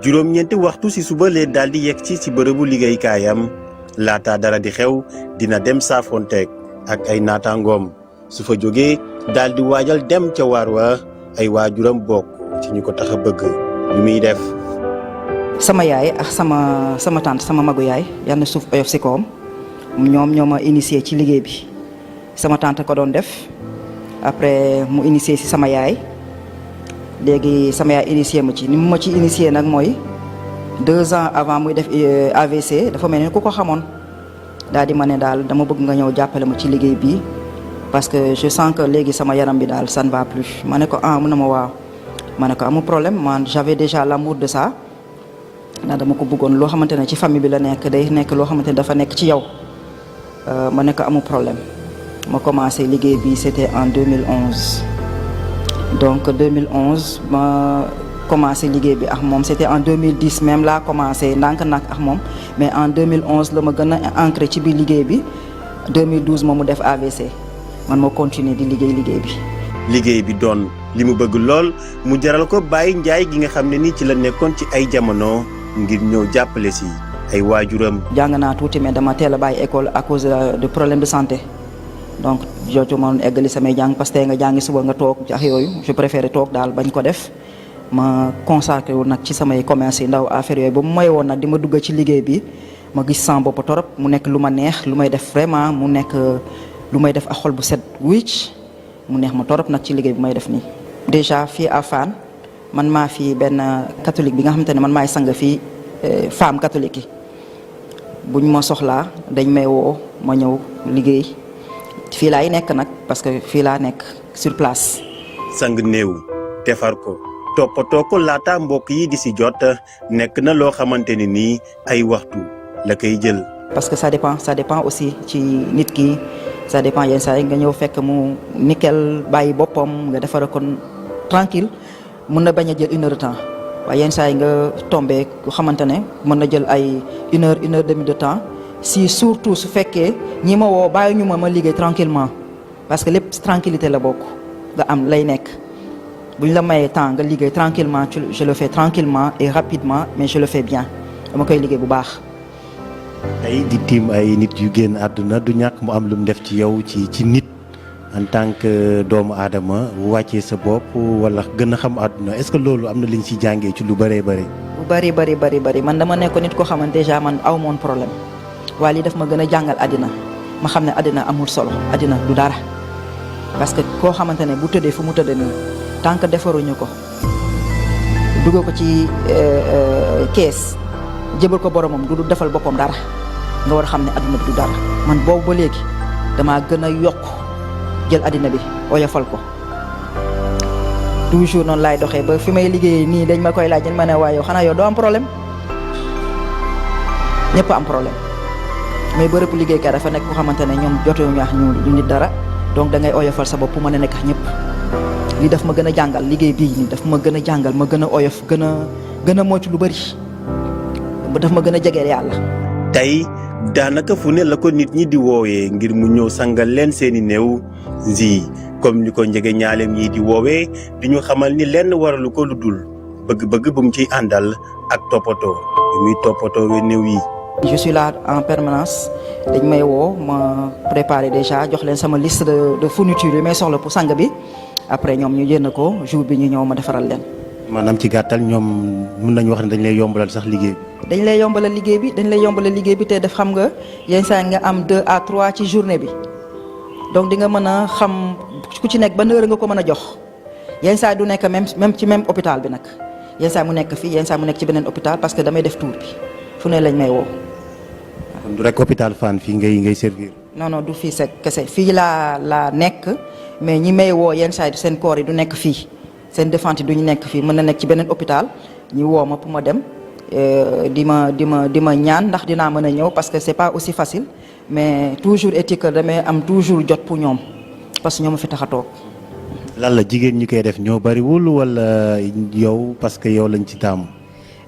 juróom-ñeenti waxtu ci suba lee daal di yegg ci bërëbu liggéeykaayam laata dara di xew dina dem saafonteeg ak ay naataangoom su fa jógee daal di waajal dem ca waar wa ay waajuram bokk ci ñu ko tax a bëgg lu muy def. sama yaay ak sama tante sama magu yaay yal na suuf oyof ci kawam ñoom ñoo ma initié ci liggéey bi sama tante ko doon def après mu initié ci sama yaay. léegi sama yaay initié ma ci ni mu ma ci initié nag mooy 2 ans avant muy def AVC dafa mel ni ku ko xamoon daal di ma ne daal dama bëgg nga ñëw jàppale ma ci liggéey bi parce que je sens que léegi sama yaram bi daal ça ne va plus ma ne ko mun na ma waaw ma ne ko amul problème man j'avais déjà l'amour de ça ndax dama ko bëggoon loo xamante ne ci famille bi la nekk day nekk loo xamante ne dafa nekk ci yow ma ne ko amul problème ma commencé liggéey bi c'était en 2011. donc 2011 ma commencé liggéey bi ak moom c'était en 2010 même laa commencé ndànk-ndànk ak moom mais en 2011 la ma gën a ancré ci biir liggéey bi 2012 moom mu def AVC man ma continuer di liggéey bi. liggéey bi doon li mu bëgg lool mu jaral ko bàyyi njaay gi nga xam ne ni ci la nekkoon ci ay jamono ngir ñëw jàppale si ay waajuram. jàng naa tuuti mais dama teel a bàyyi école à cause de problème de santé. donc jooju ma eggali samay jàng parce que nga jàngi suba nga toog ak yooyu je préfère toog daal bañ ko def ma consacré wu nag ci samay commerce yi ndaw affaire yooyu ba mu may woon nag di ma dugg ci liggéey bi ma gis sama bopp torop mu nekk lu ma neex lu may def vraiment mu nekk lu may def ak xol bu set wicc mu neex ma torop nag ci liggéey bi may def nii. déjà fii à Fann man maa fi benn catholique bi nga xamante ne man maay sang fii femme catholique yi buñ ma soxlaa dañ may woo ma ñëw liggéey. fii laay nekk nag parce que fii laa nekk sur place. sang néew defar ko toppatoo ko laata mbokk yi di si jot nekk na loo xamante ni nii ay waxtu la koy jël. parce que ça dépend aussi ci nit ki ça dépend yenn saa yi nga ñëw fekk mu nickel bàyyi boppam nga defar ko tranquille mun na bañ a jël 1 heure de temps waaye yenn saa yi nga tombé ku xamante ne mën na jël ay 1 heure 1 heure demi de temps. si surtout su fekkee ñi ma woo bàyyi ñu ma liggéey tranquillement parce que lépp tranquillité la bokk nga am lay nekk bu ñu la mayee temps nga liggéey tranquillement je le fais tranquillement et rapidement mais je le fais bien dama koy liggéey bu baax. tey di tiim ay nit yu génn àdduna du ñàkk mu am lu mu def ci yow ci nit en tant que doomu aadama wàccee sa bopp wala gën a xam àdduna est-ce que loolu am na liñ ci jàngee ci lu bëree bëri. bu bëri man dama nekk nit koo xamante déjà man aw moon problème. waaye lii daf ma gën a jàngal àddina ma xam ne àddina amul solo àddina du dara parce que koo xamante ne bu tëddee fu mu tëddee nii tant que defaruñu ko dugg ko ci kees jëbal ko boromam du defal boppam dara nga war a xam ne àddina bi du dara man boobu ba léegi damaa gën a yokk jël àddina bi oyofal ko toujours noonu laay doxee ba fi may liggéeyee nii dañ ma koy laaj ma ne waaye yow xanaa yow doo am problème ñëpp am problème. mais bërëb liggéeykat dafa nekk ku xamante ne ñoom jotuñu wax ñu nit dara donc da ngay oyofal sa bopp mën a nekk ak ñëpp lii daf ma gën a jàngal liggéey bii nii daf ma gën a jàngal ma gën a oyof gën a moytu lu bëri daf ma gën a jegeel yàlla. tey daanaka fu ne la ko nit ñi di woowee ngir mu ñëw sangal leen seeni néew Zi comme ni ko njege ñaaleem yi di woowee di ñu xamal ni lenn waralu ko lu dul bëgg-bëgg bu mu ciy àndal ak toppatoo bi muy toppatoo we néew yi. je suis là en permanence dañ may woo ma préparé déjà jox leen sama liste de fourniture yi may soxla pour sang bi après ñoom ñu jënd ko jour bi ñu ñëw ma defaral leen. maanaam ci gàttal ñoom mën nañu wax ne dañ lay yombalal sax liggéey bi. dañ lay yombalal liggéey bi te def xam nga yenn saa nga am 2 à 3 ci journée bi donc di nga mën a xam ku ci nekk ban heure nga ko mën a jox yenn saa du nekk même ci même hôpital bi nag yenn saa mu nekk fii yenn saa mu nekk ci beneen hôpital parce que damay def tour bi fu ne lañ may woo. du rek hôpital Fann fii ngay servir. non du fii kese fii laa nekk mais ñi may woo yenn saa yi seen corps yi du nekk fii seen défense yi du ñu nekk fii mën na nekk ci beneen hôpital ñu woo ma pour ma dem di ma ñaan ndax dinaa mën a ñëw parce que c'est pas aussi facile mais toujours est-il que damay am toujours jot pour ñoom parce que ñoo ma fi tax a toog. lan la jigéen ñi koy def ñoo bariwul wala yow parce que yow lañ ci taamu.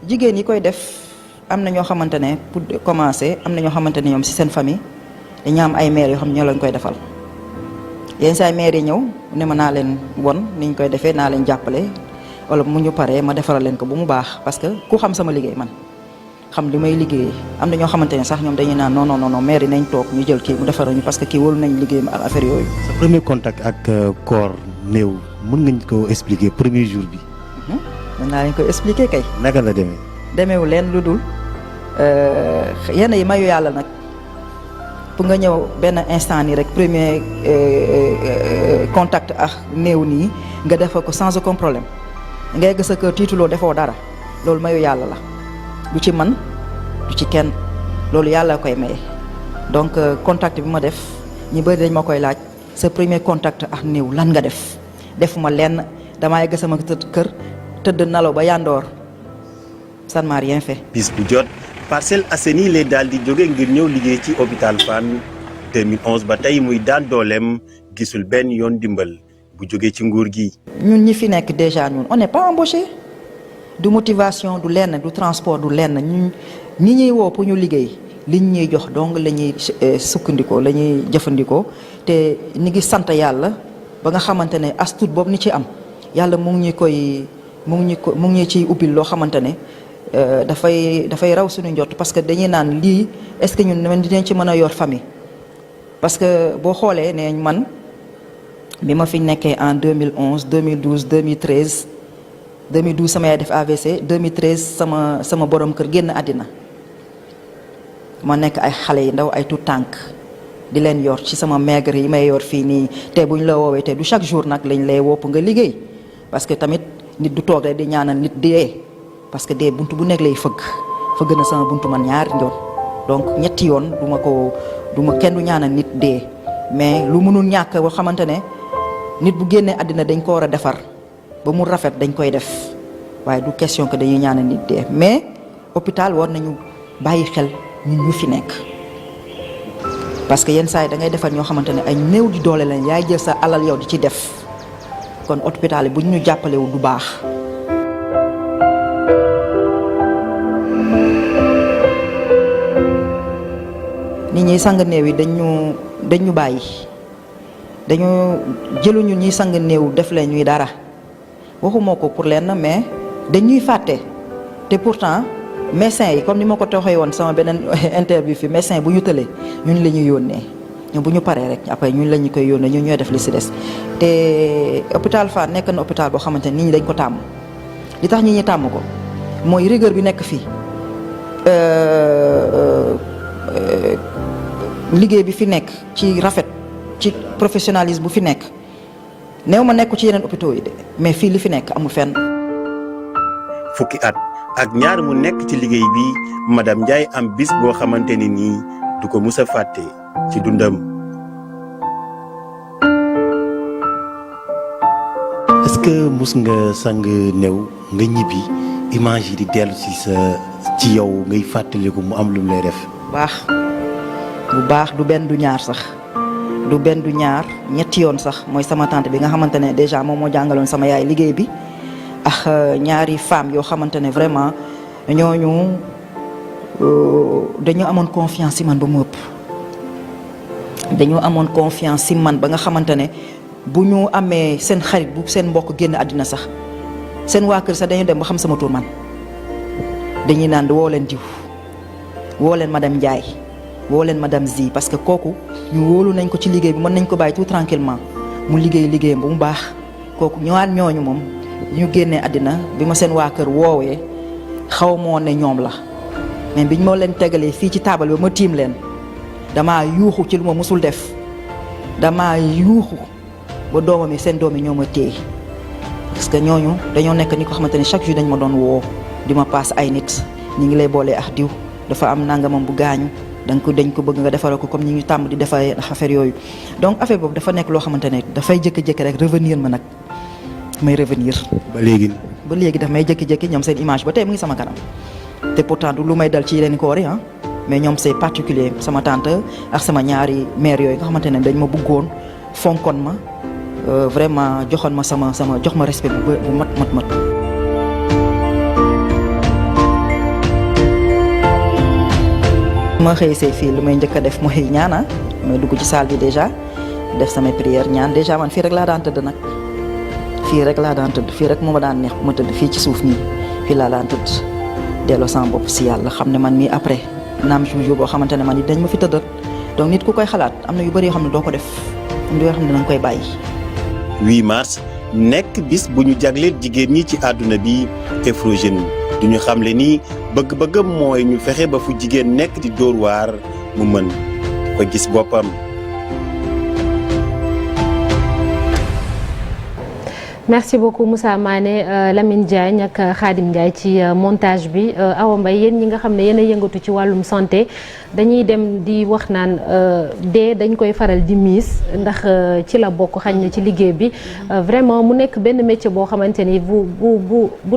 jigéen yi koy def am na ñoo xamante ne pour commencer am na ñoo xamante ne ñoom ci seen famille dañu am ay mères yoo xam ne ñoo lañ koy defal yenn saa mères yi ñëw ne ma naa leen won ni ñu koy defee naa leen jàppale wala mu ñu paree ma defaral leen ko bu mu baax parce que ku xam sama liggéey man xam li may liggéey am na ñoo xamante ne sax ñoom dañuy naan non mères yi nañ toog ñu jël kii mu defaral ñu parce que kii wóolu nañ liggéeyam ak affaire yooyu. sa premier contact ak corps néew mën nga ñu ko expliquer premier jour bi. mën naa leen ko expliquer kay. naka la demee. demeewu leen lu dul yenn yi mayu yàlla nag pour nga ñëw benn instant nii rek premier contact ak néew nii nga defal ko sans aucun problème ngay gis sa kër tiituloo defoo dara loolu mayu yàlla la du ci man du ci kenn loolu yàlla koy maye donc contact bi ma def ñi bëri dañ ma koy laaj sa premier contact ak néew lan nga def defuma lenn damaa yegg sama kër tëdd nalaw ba yandoor ça ne m'a rien fait. bis bu jot Parcelles Assainies lay daal di jóge ngir ñëw liggéey ci hôpital Fann 2011 ba tey muy daan dooleem gisul benn yoon dimbal bu jógee ci nguur gi. ñun ñi fi nekk déjà ñun on n'est pas embauché du motivation du lenn du transport du lenn ñun ñi ñuy woo pour ñu liggéey liñ ñuy jox donc la ñuy sukkandikoo la ñuy jëfandikoo te ni ngi sant yàlla ba nga xamante ne as tuut boobu ni ci am yàlla mu ngi ñu ciy ubbil loo xamante ne dafay raw suñu njot parce que dañuy naan lii est-ce que ñun dinañ ci mën a yor famille parce que boo xoolee ne man bi ma fi nekkee en 2011 2012 2013 2012 sama yaay def AVC 2013 sama borom kër génn àddina ma nekk ay xale yi ndaw ay tout tànk di leen yor ci sama maigre yi may yor fii nii te buñ la woowee te du chaque jour nag lañ lay wopp nga liggéey parce que tamit nit du toog rek di ñaanal nit dee parce que dee buntu bu nekk lay fëgg na sama buntu man ñaari yoon donc ñetti yoon du ma kenn du ñaanal nit dee mais lu mënul ñàkk boo xamante ne nit bu génnee àddina dañ ko war a defar ba mu rafet dañ koy def waaye du question que dañuy ñaanal nit dee mais hôpital war nañu bàyyi xel ñun ñu fi nekk parce que yenn saa yi da ngay defar ñoo xamante ne ay néew di doole lañ yaay jël sa alal yow di ci def kon hôpital yi bu ñu jàppalewu du baax. nit ñi sang néew yi dañu bàyyi dañu jëluñu ñuy sang néew def leen ñuy dara waxuma ko pour leen mais dañuy fàtte te pourtant médecin yi comme ni ma ko toxee woon sama beneen interview fi médecin bu ñu tëlee ñun la ñuy yónnee ñun bu ñu paree rek après ñun la ñu koy yónnee ñun ñooy def li si des te hôpital Fann nekk na hôpital boo xamante ne nit ñi dañ ko tàmm li tax nit ñi tàmm ko mooy rigueur bi nekk fii liggéey bi fi nekk ci rafet ci professionnalisme bu fi nekk néew ma nekku ci yeneen hôpitaux yi de mais fii li fi nekk amul fenn. fukki at ak ñaar mu nekk ci liggéey bi madame Ndiaye am bis boo xamante ni nii du ko mus a fàtte ci dundam. est-ce que mus nga sang néew nga ñibbi image yi di dellu ci yow ngay fàttaliku mu am lu mu lay def. bu baax du benn du ñaar sax du benn du ñaar ñetti yoon sax mooy sama tante bi nga xamante ne déjà moom moo jàngaloon sama yaay liggéey bi ak ñaari femmes yoo xamante ne vraiment ñooñu dañu amoon confiance ci man ba mu ëpp dañu amoon confiance ci man ba nga xamante ne bu ñu amee seen xarit bu seen mbokk génn àddina sax seen waa kër sax dañu dem ba xam sama tur man dañuy naan woo leen diw woo leen madame Ndiaye woo leen madame Zi parce que kooku ñu wóolu nañ ko ci liggéey bi mën nañ ko bàyyi tout tranquillement mu liggéeyam ba mu baax kooku ñëwaat ñooñu moom ñu génnee àddina bi ma seen waa kër woowee xaw moo ne ñoom la mais biñ moo leen tegalee fii ci taabal ba ma tiim leen damaa yuuxu ci lu ma musul def damaa yuuxu ba doomam yi seen doom yi ñoo ma téye parce que ñooñu dañoo nekk ni ko xamante ne chaque jour dañ ma doon woo di ma paas ay nit ñi ngi lay boolee ak diw dafa am nangamam bu gaañu dañ ko bëgg nga defaral ko comme ñi ñu tàmm di defee affaire yooyu donc affaire boobu dafa nekk loo xamante ne dafay jékki-jékki rek revenir ma nag may revenir. ba léegi. ba léegi daf may jékki-jékki ñoom seen image ba tey mu ngi sama kanam te pourtant du lu may dal ci yeneen koor yi mais ñoom c'est particulier sama tante ak sama ñaari mère yooyu nga xamante ne dañ ma bëggoon fonkoon ma vraiment joxoon ma sama jox ma respect bu mat. ma xëy see fii lu may njëkk a def mooy ñaana may dugg ci salle bi déjà def samay prière ñaan déjà man fii rek laa daan tëdd nag fii rek moo ma daan neex ma tëdd fii ci suuf nii fii laa daan tëdd delloo sama bopp si yàlla xam ne man mii après naam jour boo xamante ne man it dañ ma fi tëddal donc nit ku koy xalaat am na yu bëri yoo xam ne doo ko def am na yoo xam ne danga koy bàyyi. 8 mars nekk bis bu ñu jagleel jigéen ñi ci àdduna bi Efrogene du ñu xamle ni bëgg-bëggam mooy ñu fexe ba fu jigéen nekk di dóor waar mu mën ko gis boppam. merci beaucoup Moussa Mané Lamine Diagne ak Khadim Ndiaye ci montage bi Awa Mbaye yéen ñi nga xam ne yéen a yëngatu ci wàllum santé dañuy dem di wax naan dee dañ koy faral di miis ndax ci la bokk xañ na ci liggéey bi vraiment mu nekk benn métier boo xamante ni bu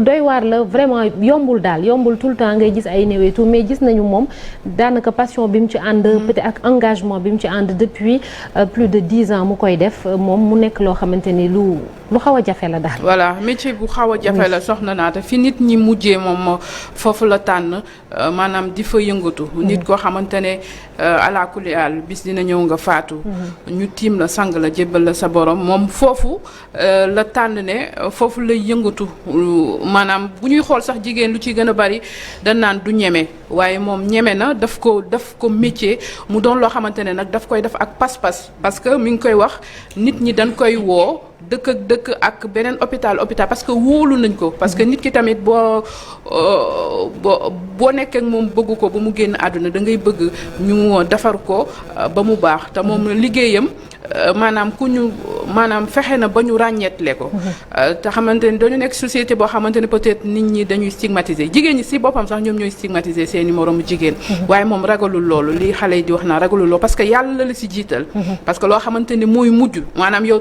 doy waar la vraiment yombul daal yombul tout le temps ngay gis ay néew et tout mais gis nañu moom daanaka passion bi mu ci ànd peut-être ak engagement bi mu ci ànd depuis plus de 10 ans mu koy def moom mu nekk loo xamante ni lu xaw a jafe la daal. voilà métier bu xaw a jafe la soxna naata fi nit ñi mujjee moom foofu la tànn maanaam di fa yëngatu. nit koo xamante ne ala kulli aal bis dina ñëw nga faatu. ñu tiim la sang la jébbal la sa borom moom foofu la tànn ne foofu lay yëngatu maanaam bu ñuy xool sax jigéen lu ci gën a bari dañ naan du ñeme waaye moom ñeme na daf ko métier mu doon loo xamante ne nag daf koy def ak pas-pas parce que mi ngi koy wax nit ñi dañ koy woo. dëkk ak beneen hôpital parce que wóolu nañ ko parce que nit ki tamit boo nekk ak moom bëgg ko ba mu génn àdduna da ngay bëgg ñu defar ko ba mu baax te moom liggéeyam maanaam fexe na ba ñu ràññeetle ko te xamante ni dañu nekk société boo xamante ne peut-être nit ñi dañuy stigmatiser jigéen ñi si boppam sax ñoom ñooy stigmatiser seeni moroomu jigéen waaye moom ragalul loolu li xale yi di wax naa ragalul loolu parce que yàlla la si jiital parce que loo xamante ni mooy mujj maanaam yow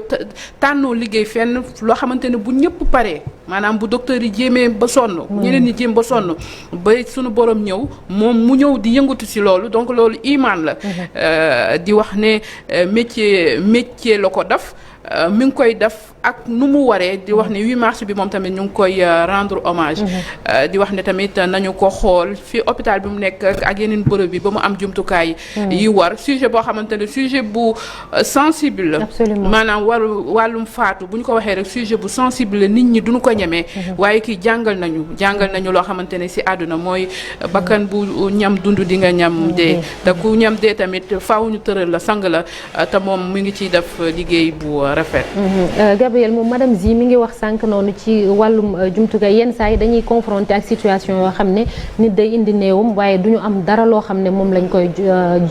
tànnoo liggéey fenn loo xamante ne bu ñëpp paree maanaam bu docteur yi jéemee ba sonn ñeneen ñi jéem ba sonn ba suñu borom ñëw moom mu ñëw di yëngatu si loolu donc loolu imaan la di wax ne métier la ko def mi ngi koy def ak nu mu waree di wax ne 8 mars bi moom tamit ñu ngi koy rendre hommage di wax ne tamit nañu ko xool fi hôpital bi mu nekk ak yeneen bërëb bi ba mu am jumtukaay yi war sujet boo xamante ne sujet bu sensible la maanaam wàllum faatu bu ñu ko waxee rek sujet bu sensible la nit ñi duñu ko ñemee waaye kii jàngal nañu loo xamante ne si àdduna mooy bakkan bu ñam dund di nga ñam dee te ku ñam dee tamit faaw ñu tëral la sang la te moom mu ngi ciy def liggéey bu rafet. Gabriel moom madame Zi mi ngi wax sànq noonu ci wàllum jumtukaay yenn saa yi dañuy confronté ak situation yoo xam ne nit day indi néewam waaye du ñu am dara loo xam ne moom lañ koy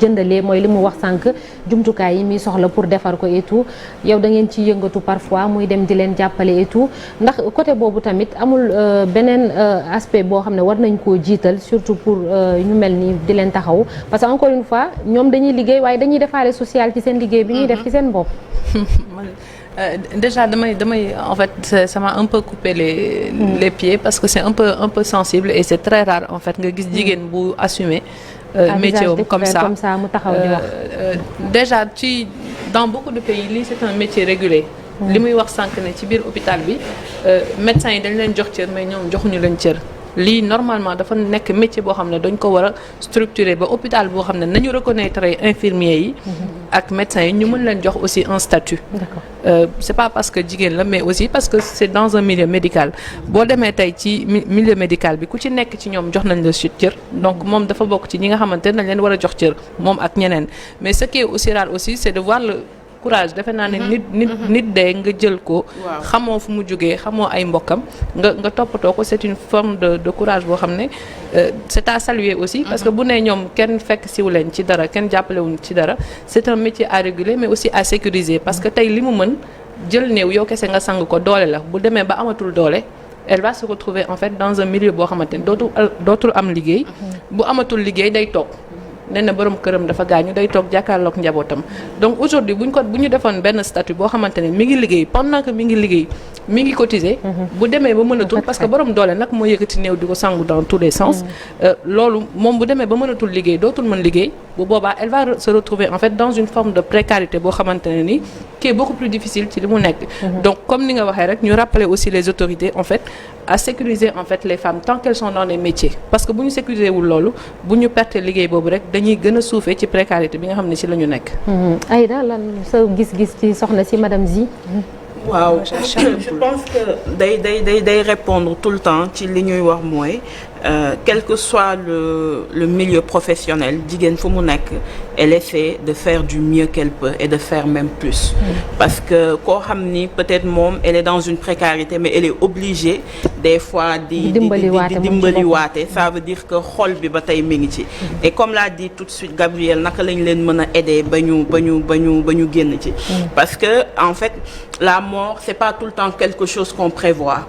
jëndalee mooy li mu wax sànq jumtukaay yi muy soxla pour defar ko et tout yow da ngeen ci yëngatu parfois muy dem di leen jàppale et tout ndax côté boobu tamit amul beneen aspect boo xam ne war nañ koo jiital surtout pour ñu mel ni di leen taxaw parce que encore une fois ñoom dañuy liggéey waaye dañuy defaale social ci seen liggéey bi ñuy def ci seen bopp. Déjà damay en fait ça m'a un peu coupé les pieds parce que c'est un peu sensible et c'est très rare en fait nga gis jigéen bu assumer métier comme ça mu taxaw di wax déjà dans beaucoup de pays lii c'est un métier régulé li muy wax sànq ne ci biir hôpital bi médecins yi dañ leen jox cër mais ñoom joxuñu leen cër lii normalement dafa nekk métier boo xam ne dañ ko war a structurer ba hôpital boo xam ne nañu reconnaître infirmiers yi ak médecins yi ñu mën leen jox aussi un statut. C'est pas parce que jigéen la mais aussi parce que c'est dans un milieu médical boo demee tey ci milieu médical bi ku ci nekk ci ñoom jox nañ la cër donc moom dafa bokk ci ñi nga xamante ne dañ leen war a jox cër moom ak ñeneen mais ce qui est aussi rare aussi c'est de voir le courage defe naa ne nit dee nga jël ko xamoo fu mu jógee xamoo ay mbokkam nga toppatoo ko c'est une forme de courage boo xam ne c'est à saluer aussi parce que bu ne ñoom kenn fekk siw leen ci dara kenn jàppalewuñ ci dara c'est un métier à réguler mais aussi à sécuriser parce que tey li mu mën jël néew yow kese nga sang ko doole la bu demee ba amatul doole elle va se retrouver en fait dans un milieu boo xamante ne dootul am liggéey bu amatul liggéey day toog nee na borom këram dafa gaañu day toog jàkkaarloog njabootam donc aujourd'hui bu ñu defoon benn statut boo xamante ne mi ngi liggéey pendant que mi ngi liggéey mi ngi cotiser. bu demee ba mënatul parce que borom doole nag moo yëkkati néew di ko sangu dans tous les sens. loolu moom bu demee ba mënatul liggéey dootul mën liggéey bu boobaa elle va se retrouver en fait dans une forme de précarité boo xamante ne ni qui est beaucoup plus difficile ci li mu nekk. donc comme ni nga waxee rek ñu rappeler aussi les autorités en fait à sécuriser en fait les femmes tant qu'elles sont dans les métiers parce que bu ñu sécuriser wul loolu bu ñu perte liggéey boobu rek dañuy gën a suufee ci précarité bi nga xam ne ci la ñu nekk. Aïda lan sa gis-gis ci soxna si madame Zy. waaw je pense que day répondre tout le temps ci li ñuy wax mooy quel que soit le milieu professionnel jigéen fu mu nekk elle essaie de faire du mieux qu'elle peut et de faire même plus parce que koo xam ni peut-être moom elle est dans une précarité mais elle est obligée des fois di dimbaliwaate ça veut dire que xol bi ba tey mi ngi ci et comme l'a dit tout de suite Gabriel naka lañ leen mën a aider ba ñu génn ci parce que en fait la mort c'est pas tout le temps quelque chose qu'on prévoit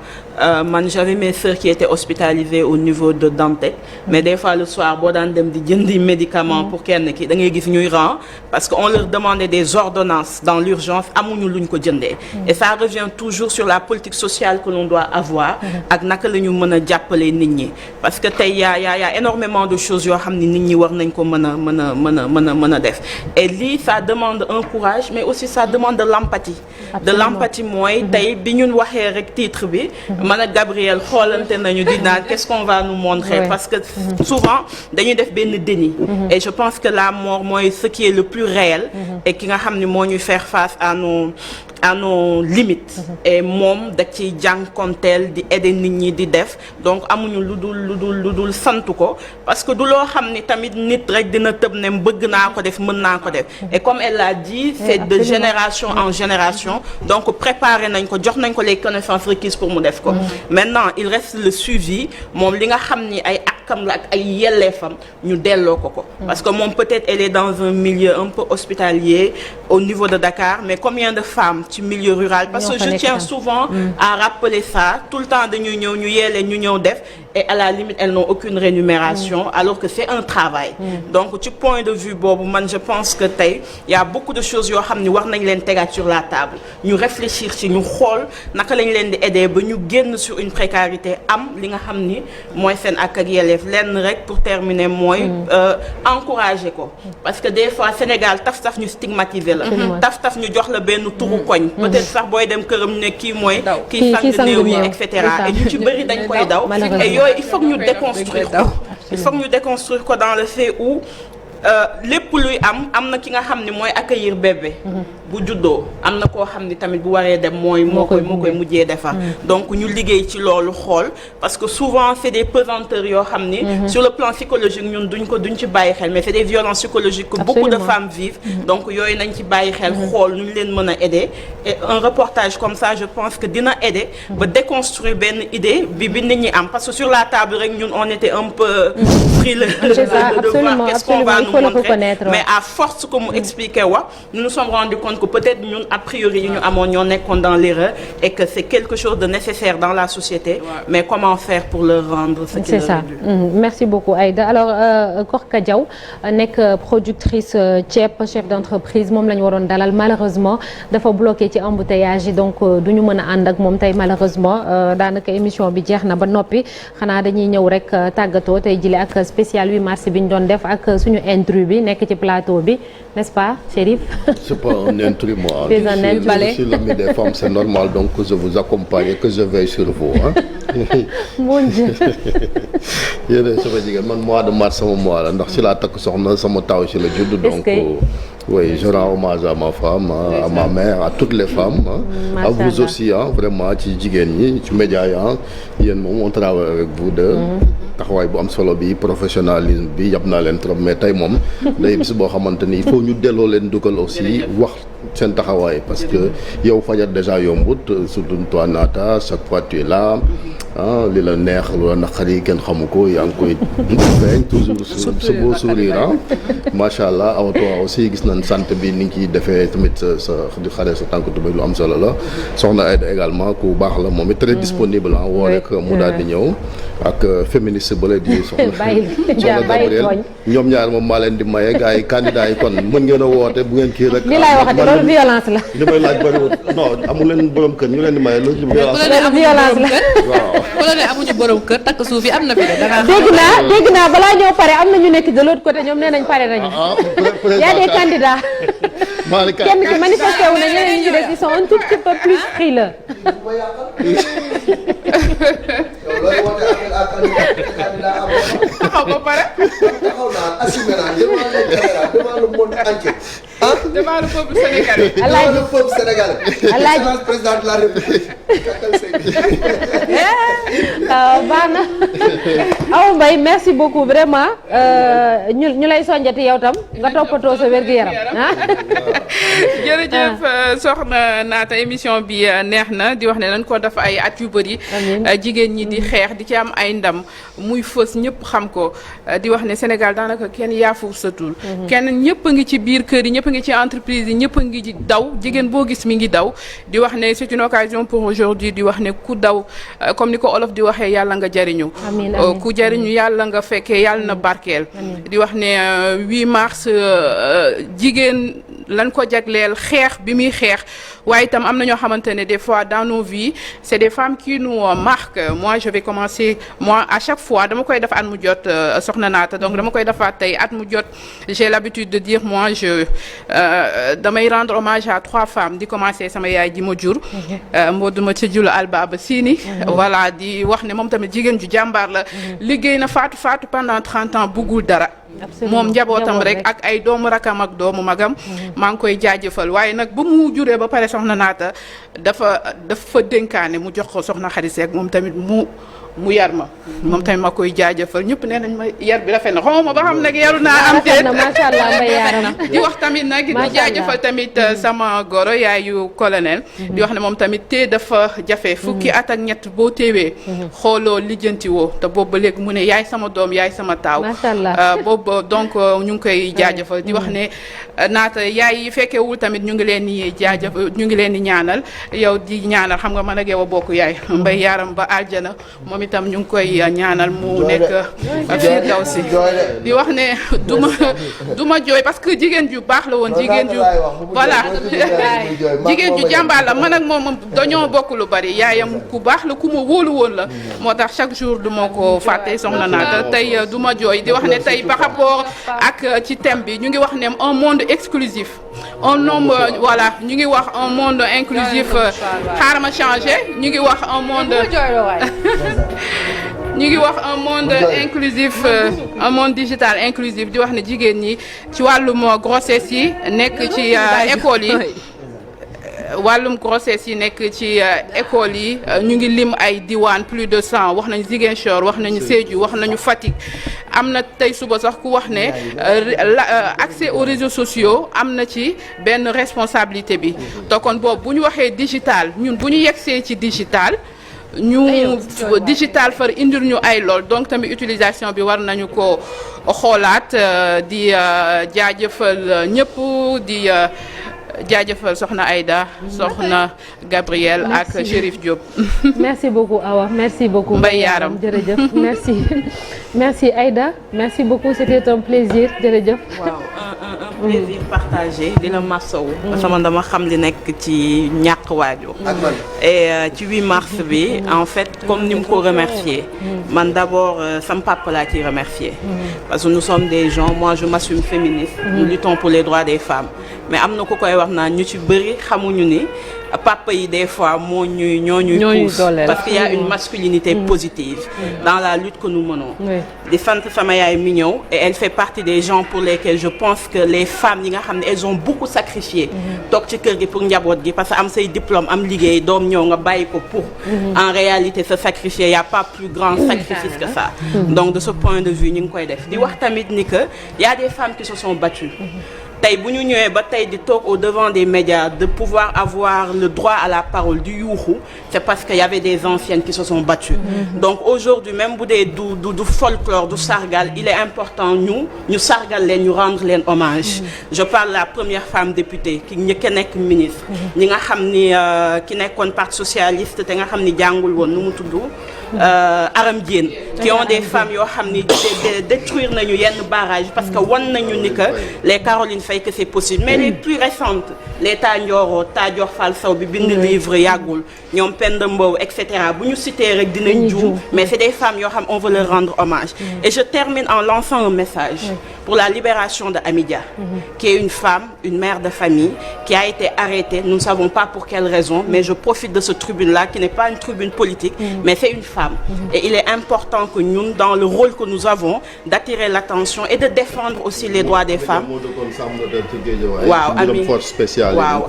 man j'avais mes sœurs qui étaient hospitalisées au niveau de Dantec mais des fois le soir boo daan dem di jëndi médicaments pour kenn ki da ngay gis ñuy rang parce que on leur demandait des ordonnances dans l'urgence amuñu luñ ko jëndee et ça revient toujours sur la politique sociale que l'on doit avoir ak naka la ñu mën a jàppale nit ñi parce que tey y a énormément de choses yoo xam ni nit ñi war nañ ko mën a def et lii ça demande un courage mais aussi ça demande de l'empathie mooy tey bi ñun waxee rek titre bi man ak Gabriel xoolante nañu di naan qu'est-ce qu'on va nous montrer parce que souvent dañuy def benn déni et je pense que la mort mooy ce qui est le plus réel et ki nga xam ni moo ñuy faire face à nos limites et moom da ciy jànkonteel di aider nit ñi di def donc amuñu lu dul sant ko parce que du loo xam ni tamit nit rek dina tëb ne bëgg naa ko def mën naa ko def et comme elle l'a dit c'est de génération en génération donc préparer nañ ko jox nañ ko les connaissances requises pour mu def ko maintenant il reste le suivi moom li nga xam ni ay akam la ak ay yelleefam ñu delloo ko parce que moom peut-être elle est dans un milieu un peu hospitalier au niveau de Dakar mais combien de femmes ci milieu rural parce que je tiens souvent à rappeler ça tout le temps dañuy ñëw ñu yeelee ñu ñëw def et à la limite elles n'ont aucune rémunération alors que c'est un travail donc ci point de vue boobu man je pense que tey y a beaucoup de choses yoo xam ni war nañ leen tegaat sur la table ñu réfléchir ci ñu xool naka lañ leen di aider ba ñu génn sur une précarité am li nga xam ni mooy seen ak yelleef lenn rek pour terminer mooy encourager ko parce que des fois Sénégal taf ñu stigmatiser la taf ñu jox la benn turu koñ peut-être sax booy dem këram ne kii mooy kii sang néew yi et cetera et ñu ci bëri dañ koy daw et yooyu il faut que ñu déconstruire ko dans le fait où lépp luy am na ki nga xam ni mooy accueillir bébé bu juddoo am na koo xam ni tamit bu waree dem mooy moo koy mujjee defar donc ñu liggéey ci loolu xool parce que souvent c'est des pesanteurs yoo xam ni sur le plan psychologique ñun duñ ci bàyyi xel mais c'est des violences psychologiques que beaucoup de femmes vivent donc yooyu nañ ci bàyyi xel xool nu ñu leen mën a aider et un reportage comme ça je pense que dina aider ba déconstruire benn idée bi nit ñi am parce que sur la table rek ñun on était un peu frileux de voir qu'est-ce qu'on va nous montrer mais à force que mu expliquer nous nous sommes rendus compte que peut-être ñun a priori yi ñu amoon ñoo nekkoon dans l'erreur et que c'est quelque chose de nécessaire dans la société mais comment faire pour leur rendre ce qu'il leur est dû. Merci beaucoup Aïda alors Korka Diaw nekk productrice ceeb chef d'entreprise moom la ñu waroon dalal malheureusement dafa bloqué ci embouteillage yi donc du ñu mën a ànd ak moom tey malheureusement daanaka émission bi jeex na ba noppi xanaa dañuy ñëw rek tàggatoo tey jëlee ak spécial 8 mars bi ñu doon def ak suñu intrus bi nekk ci plateau bi n'est-ce pas Chérif? C'est pas un intrus moi. Je suis l'ami des femmes, c'est normal donc que je vous accompagne et que je veille sur vous hein. Mon Dieu. yéen sama jigéen man mois de mars sama mois la ndax si laa takk soxna sama taw si la judd donc oui je rends hommage à ma femme à ma mère à toutes les femmes à vous aussi vraiment ci jigéen ñi ci média yi yéen moom on travaille avec vous deux taxawaay bu am solo bi professionnalisme bi yab naa leen trop mais tey moom day bis boo xamante ni il faut ñu delloo leen dugal aussi wax seen taxawaay parce que yow fajar déjà yombut surtout toi Naata chaque fois tu es là li la neex lu la naqari kenn xamu ko yaa ngi koy feeñ toujours ce beau sourire macha allah awa toi aussi gis nañ sant bi ni nga ciy defee tamit sa di xare sa tànk tubéy lu am solo la soxna Aïda également ku baax la moom it très disponible woo rek mu daal di ñëw ak féministe ba la di soxna Gabriel ñoom ñaar moom maa leen di maye gars yi candidat yi kon mën ngeen a woote bu ngeen kii rek li laay waxati loolu violence la li may laaj bëriwul non amul leen borom kër ñu leen di maye loolu violence la waaw ku la ne amuñu borom kër takk suuf yi am na fi de dégg naa balaa ñoo pare am na ñu nekk de l'autre côté ñoom nee nañ pare nañu y a des candidats kenn ki manifesté wu na ñeneen ñi des ils sont un tout petit peu plus frileux taxaw ba pare. taxaw naa assumé naa devant les caméras devant le monde entier. devant le peuple sénégalais. devant le peuple sénégalais. Excellence président de la République. baax na Awa Mbaye merci beaucoup vraiment ñu lay soñjati yow tam nga toppatoo sa wér-gu-yaram jërëjëf soxna Naata émission bi neex na di wax ne nañ ko def ay at yu bëri jigéen ñi di xeex di ci am ay ndam muy fës ñëpp xam ko di wax ne Sénégal daanaka kenn yaafu satul kenn ñëpp a ngi ci biir kër yi ñëpp a ngi ci entreprise yi ñëpp a ngi ci daw jigéen boo gis mi ngi daw di wax ne c'est une occasion pour aujourd'hui di wax ne ku daw comme ni ko olof di waxee yàlla nga jariñu ku jariñu yàlla nga fekkee yàlla na barkeel di wax ne 8 mars jigéen lan ko jagleel xeex bi muy xeex waaye itam am na ñoo xamante ne des fois dans nos vies c'est des femmes qui nous marquent moi je vais commencer moi à chaque fois dama koy def at mu jot soxna Naata donc dama koy defaat tey at mu jot j'ai l'habitude de dire moi damay rendre hommage à 3 femmes di commencer sama yaay ji ma jur Mboduma ca Jula Albaba Sini voilà di wax ne moom tamit jigéen ju jàmbaar la liggéey na faatu pendant 30 ans buggul dara moom njabootam rek ak ay doomu rakam ak doomu magam maa ngi koy jaajëfal waaye nag ba mu juree ba pare soxna Naata dafa dénkaane mu jox ko soxna Xadi Seck moom tamit mu yar ma moom tamit ma koy jaajëfal ñëpp nee nañ ma yar bi rafet na xaw ma ba xam nag yaru naa am déet macha allah mbay yaram di wax tamit nag di jaajëfal tamit sama goro yaayu colonel di wax ne moom tamit te dafa jafe fukki at ak ñett boo teewee xooloo lijjanti woo te boobu ba léegi mu ne yaay sama doom yaay sama taaw boobu donc ñu ngi koy jaajëfal di wax ne Naata yaay yi fekkewul tamit ñu ngi leen di jaajëfal ñu ngi leen di ñaanal yow di ñaanal xam nga man ak yow a bokk yaay mbay yaram ba aljana moom itam ñu ngi koy ñaanal mu nekk fii daw si di wax ne du ma jooy parce que jigéen ju baax la woon jigéen ju voilà jigéen ju jàmbaar la man ak moom dañoo bokk lu bari yaayam ku baax la ku ma wóolu woon la moo tax chaque jour du ma ko fàtte soxna Naata tey du ma jooy di wax ne tey par rapport ak ci thème bi ñu ngi wax ne un monde exclusif un homme voilà ñu ngi wax un monde inclusif xaaral ma changer ñu ngi wax un monde ñu ngi wax un monde inclusif un monde digital inclusif di wax ne jigéen ñi ci wàllum grossesse yi nekk ci école yi wàllum grossesse yi nekk ci école yi ñu ngi lim ay diwaan plus de 100 wax nañu Ziguinchor wax nañu Sédhiou wax nañu Fatick am na tey suba sax ku wax ne accès aux réseaux sociaux am na ci benn responsabilité bi te kon boobu bu ñu waxee digital ñun bu ñu yegsee ci digital digital far indir ñu ay lool donc tamit utilisation bi war nañu ko xoolaat di jaajëfal ñëpp di jaajëfal soxna Aïda soxna Gabriel ak Chérif Diop. merci beaucoup Awa merci beaucoup. Mbaye Yaram jërëjëf merci Aïda merci beaucoup c'était un plaisir jërëjëf. waaw un plaisir partagé di la masawu. parce que man dama xam li nekk ci ñàkk waajur. et ci 8 mars bi en fait comme ni mu ko remercier man d'abord sama papa laa ciy remercier. parce que nous sommes des gens moi je m'assume féministe. nous luttons pour les droits des femmes. mais am na ku koy wax naan ñu ci bëri xamuñu ni papa yi des fois ñoo ñuy pousse parce qu'il y a une masculinité positive dans la lutte que nous menons. di sant sama yaay mi ñëw et elle fait partie des gens pour lesquels je pense que les femmes yi nga xam ne elles ont beaucoup sacrifié toog ci kër gi pour njaboot gi parce que am say diplôme am liggéey doom ñëw nga bàyyi ko pour en réalité se sacrifier y a pas plus grand sacrifice que ça. donc de ce point de vue ñu ngi koy def di wax tamit ni que y a des femmes qui se sont battues tey bu ñu ñëwee ba tey di toog au devant des médias de pouvoir avoir le droit à la parole du yuuxu c'est parce que y avait des anciennes qui se sont battues. Donc aujourd'hui même bu dee du folklore du sargal il est important ñu sargal leen ñu rendre leen hommage. Je parle la première femme députée ki njëkk a nekk ministre. ñi nga xam ni ki nekkoon parti socialiste te nga xam ni jàngul woon nu mu tudd. Aram Diène qui ont des femmes yoo xam ni détruire nañu yenn barrage parce que wan nañu ni que les Caroline Faye que c'est possible mais les plus récentes les Tandioro Tadior Fall Sow bi bind livre yàggul ñoom Penda Mbow et cetera bu ñu citer rek dinañ juum mais c'est des femmes yoo xam on veut leur rendre hommage et je termine en lançant un message pour la libération de Amidia qui est une femme, une mère de famille qui a été arrêtée, nous ne savons pas pour quelle raison mais je profite de ce tribune-là qui n'est pas une tribune politique mais c'est une femme et il est important que nous dans le rôle que nous avons d'attirer l'attention et de défendre aussi les droits des femmes. Waaw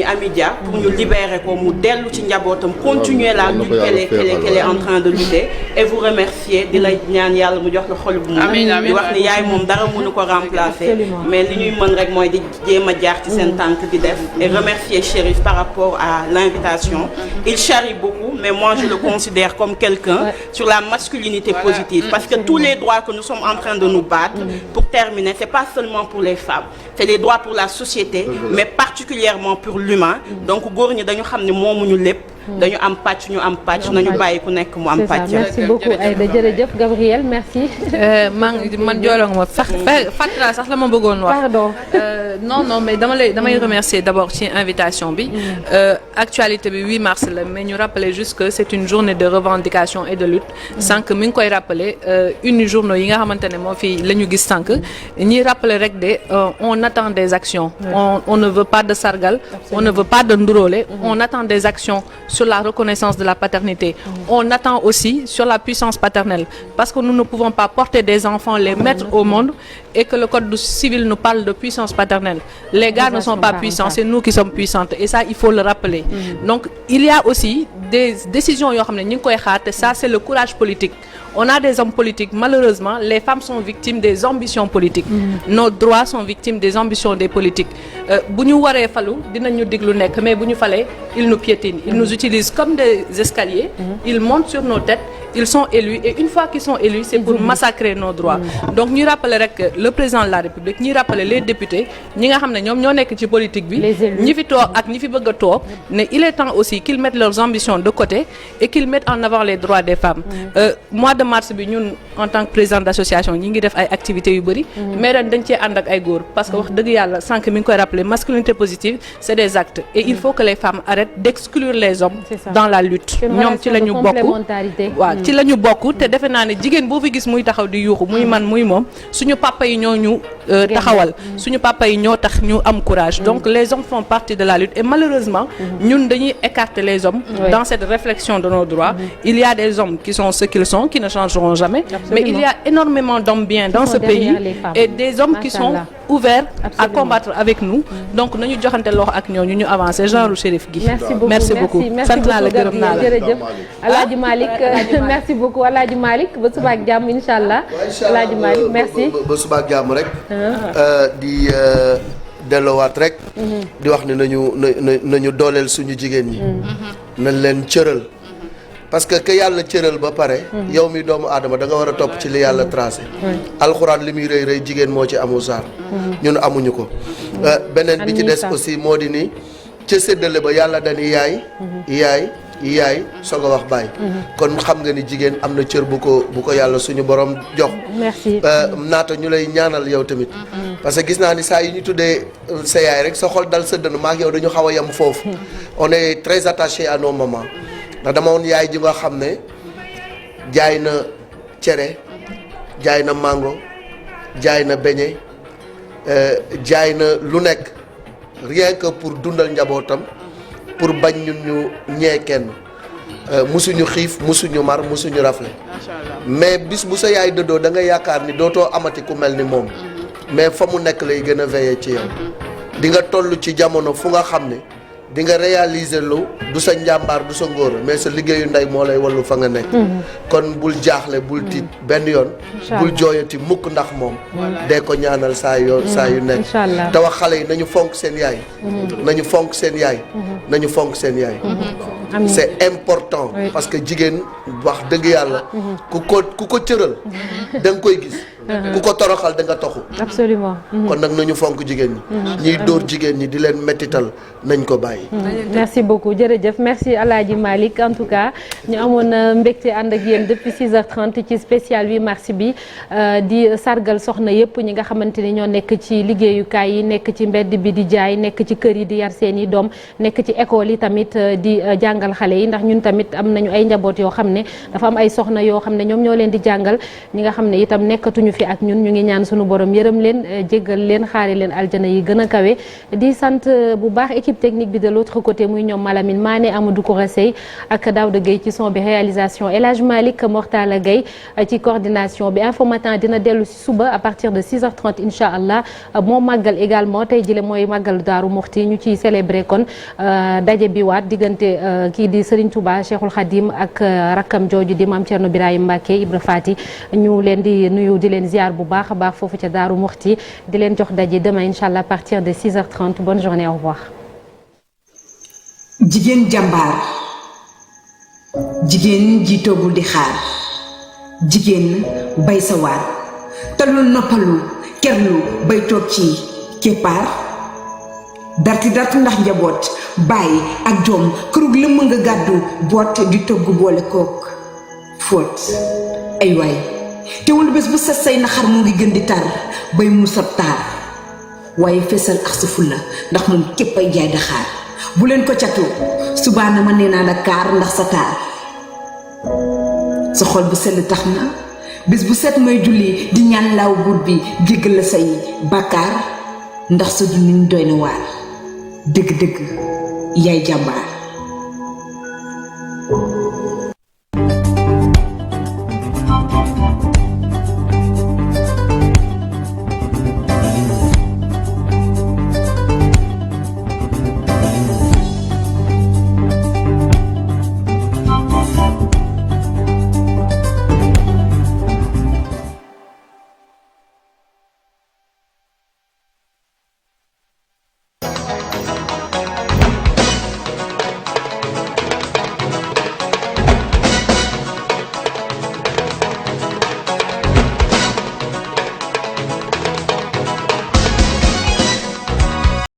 Amidia pour ñu libérer ko mu dellu ci njabootam continuer la lutte qu'elle est en train de lutter et vous remercier di la ñaan yàlla mu jox la xol bu mu di wax ni yaay moom dara mënu ko remplacer mais li ñuy mën rek mooy di jéem a jaar ci seen tànk di def et remercier Chérif par rapport à l'invitation. Il charrie beaucoup mais moi je le considère comme quelqu'un sur la masculinité positive parce que tous les droits que nous sommes en train de nous battre pour terminer c'est pas seulement pour les femmes c'est les droits pour la société mais particulièrement pour l'humain donc góor ñi dañu xam ne moomuñu lépp dañu am pàcc ñu am pàcc nañu bàyyi ku nekk mu am pàcc. merci beaucoup Aïda jërëjëf Gabriel merci. man jooloo ma fàttali sax la ma bëggoon wax. pardon. non mais damay remercier d'abord ci invitation bi. Actualité bi 8 mars la mais ñu rappeler juste que c'est une journée de revendication et de lutte. sànq mi ngi koy rappeler une journée yi nga xamante ne moo fi la ñu gis sànq ñuy rappeler rek de on attend des actions. on ne veut pas de sargal. on ne veut pas de nduróole. on attend des actions sur la reconnaissance de la paternité. On attend aussi sur la puissance paternelle parce que nous ne pouvons pas porter des enfants, les mettre au monde et que le code civil nous parle de puissance paternelle. Les gars ne sont pas puissants, c'est nous qui sommes puissantes et ça il faut le rappeler. Donc il y a aussi des décisions yoo xam ne ñu ngi koy xaar te ça c'est le courage politique. On a des hommes politiques, malheureusement, les femmes sont victimes des ambitions politiques. Nos droits sont victimes des ambitions des politiques. Bu ñu waree falu dinañu diglu nekk mais bu ñu falee ils nous piétinent, ils nous utilisent comme des escaliers, ils montent sur nos têtes, ils sont élus et une fois qu'ils sont élus, c'est pour massacrer nos droits. Donc ñu rappeler rek le président de la République, ñi rappeler les députés, ñi nga xam ne ñoom ñoo nekk ci politique bi, ñi fi toog ak ñi fi bëgg a toog, ne il est temps aussi qu'ils mettent leurs ambitions de côté et qu'ils mettent en avant les droits des femmes. Mois de mars bi ñun en tant que président d'association ñi ngi def ay activités yu bëri mais ren dañ cee ànd ak ay góor parce que wax dëgg yàlla sànq mi ngi koy rappeler masculinité positive c'est des actes et il faut que les femmes arrêtent d'exclure les hommes dans la lutte ñoom ci la ñu bokk waaw ci la ñu bokk te defe naa ne jigéen boo fi gis muy taxaw di yuuxu muy man muy moom suñu papa yi ñoo ñu taxawal suñu papa yi ñoo tax ñu am courage donc les hommes font partie de la lutte et malheureusement ñun dañuy écarter les hommes dans cette réflexion de nos droits il y a des hommes qui sont ce qu'ils sont qui ne changeront jamais. Absolument. Mais il y a énormément d'hommes bien dans ce pays et des hommes qui sont ouverts à combattre avec nous. Donc nañu joxante loxo ak ñooñu ñu avancer genre Chérif gi. Merci beaucoup sant naa la gërëm naa la. jërëjëf Alaaji Malick merci beaucoup Alaaji Malick ba suba ak jàmm inshallah. Alaaji Malick merci. ba suba ak jàmm rek. di delloowaat rek. di wax ne nañu dooleel suñu jigéen ñi. nañ leen cëral. parce que yàlla cëral ba pare. yow mi doomu aadama da nga war a topp ci li yàlla tracé. alxuraan li muy rëy rëy jigéen moo ci amul saar. ñun amuñu ko. beneen bi ci des aussi moo di ni ca séddale ba yàlla dañuy yaay soog a wax baay. kon xam nga ni jigéen am na cër bu ko yàlla suñu borom jox. merci naata ñu lay ñaanal yow tamit. parce que gis naa ni saa yi ñu tuddee sa yaay rek sa xol dal sa dënn maak yow dañu xaw a yem foofu. on est très attaché à nos mamans. ndax dama woon yaay ji nga xam ne jaay na cere jaay na mango jaay na beñe jaay na lu nekk rien que pour dundal njabootam pour bañ ñun ñu ñee kenn musuñu xiif musuñu mar musuñu rafle mais bis bu sa yaay dëddoo da nga yaakaar ni dootoo amati ku mel ni moom mais fa mu nekk lay gën a veiller ci yow di nga toll ci jamono fu nga xam ne di nga réaliser lu du sa njàmbaar du sa ngóor mais sa liggéeyu ndey moo lay wallu fa nga nekk. kon bul jaaxle bul tiit benn yoon. bul jooyati mukk ndax moom. dee ko ñaanal saa yu nekk. te wax xale yi nañu fonk seen yaay. nañu fonk seen yaay. nañu fonk seen yaay. c'est important parce que jigéen wax dëgg yàlla. ku ko cëral da nga koy gis. ku ko toroxal da nga toxu. absolument. kon nag nañu fonk jigéen ñi. ñiy dóor jigéen ñi di leen mettital nañ ko bàyyi. merci beaucoup jërëjëf merci Alaaji Malick en tout cas ñu amoon mbégte ànd ak yéen depuis 6h30 ci spécial 8 mars bi di sargal soxna yëpp ñi nga xamante ni ñoo nekk ci liggéeyukaay yi nekk ci mbedd bi di jaay nekk ci kër yi di yar seen i doom nekk ci école yi tamit di jàngal xale yi ndax ñun tamit am nañu ay njaboot yoo xam ne dafa am ay soxna yoo xam ne ñoom ñoo leen di jàngal ñi nga xam ne itam nekkatuñu fi ak ñun ñu ngi ñaan sunu borom yërëm leen jéggal leen xaari leen aljana yi gën a kawe di sant bu baax équipe technique bi de l'autre côté muy ñoom Malamine Mané Amadou Kourasey ak Daouda Gueye ci son bi réalisation El Hadj Malick Mortala Gueye ci coordination bi Infos Matin dina dellu si suba à partir de 6h30 incha allah moo màggal également tey jile mooy màggal Daaru Muxti ñu ciy célébrer kon daje bi waat diggante kii di Serigne Touba Cheikhul Khadim ak rakkam jooju di Mame Thierno Birahim Mbacké Ibra Fati ñu leen di nuyu di leen ziar bu baax a baax foofu ca Daaru Muxti di leen jox daje demain incha allah à partir de 6h30 bonne journée au revoir. jigéen jàmbaar jigéen ji toogul di xaar jigéen bay sa waar talul noppalu kerlu bay toog ci keppaar darti ndax njaboot bàyyi ak doom kërug lëmm nga gàddu boot di togg boole kook fóot ay waay teewul bés bu set say naxar mu ngi gën di tar bay mu sab taar waaye fesal ak sa fulla ndax moom képp ay jaay daxaar bu leen ko catu subaana ma nee naa la kaar ndax sa taar sa xol bu sell tax na bés bu set mooy julli di ñaan laaw buur bi jéggal la say bàkkaar ndax sa dundin doy na waar dëgg-dëgg yaay jàmbaar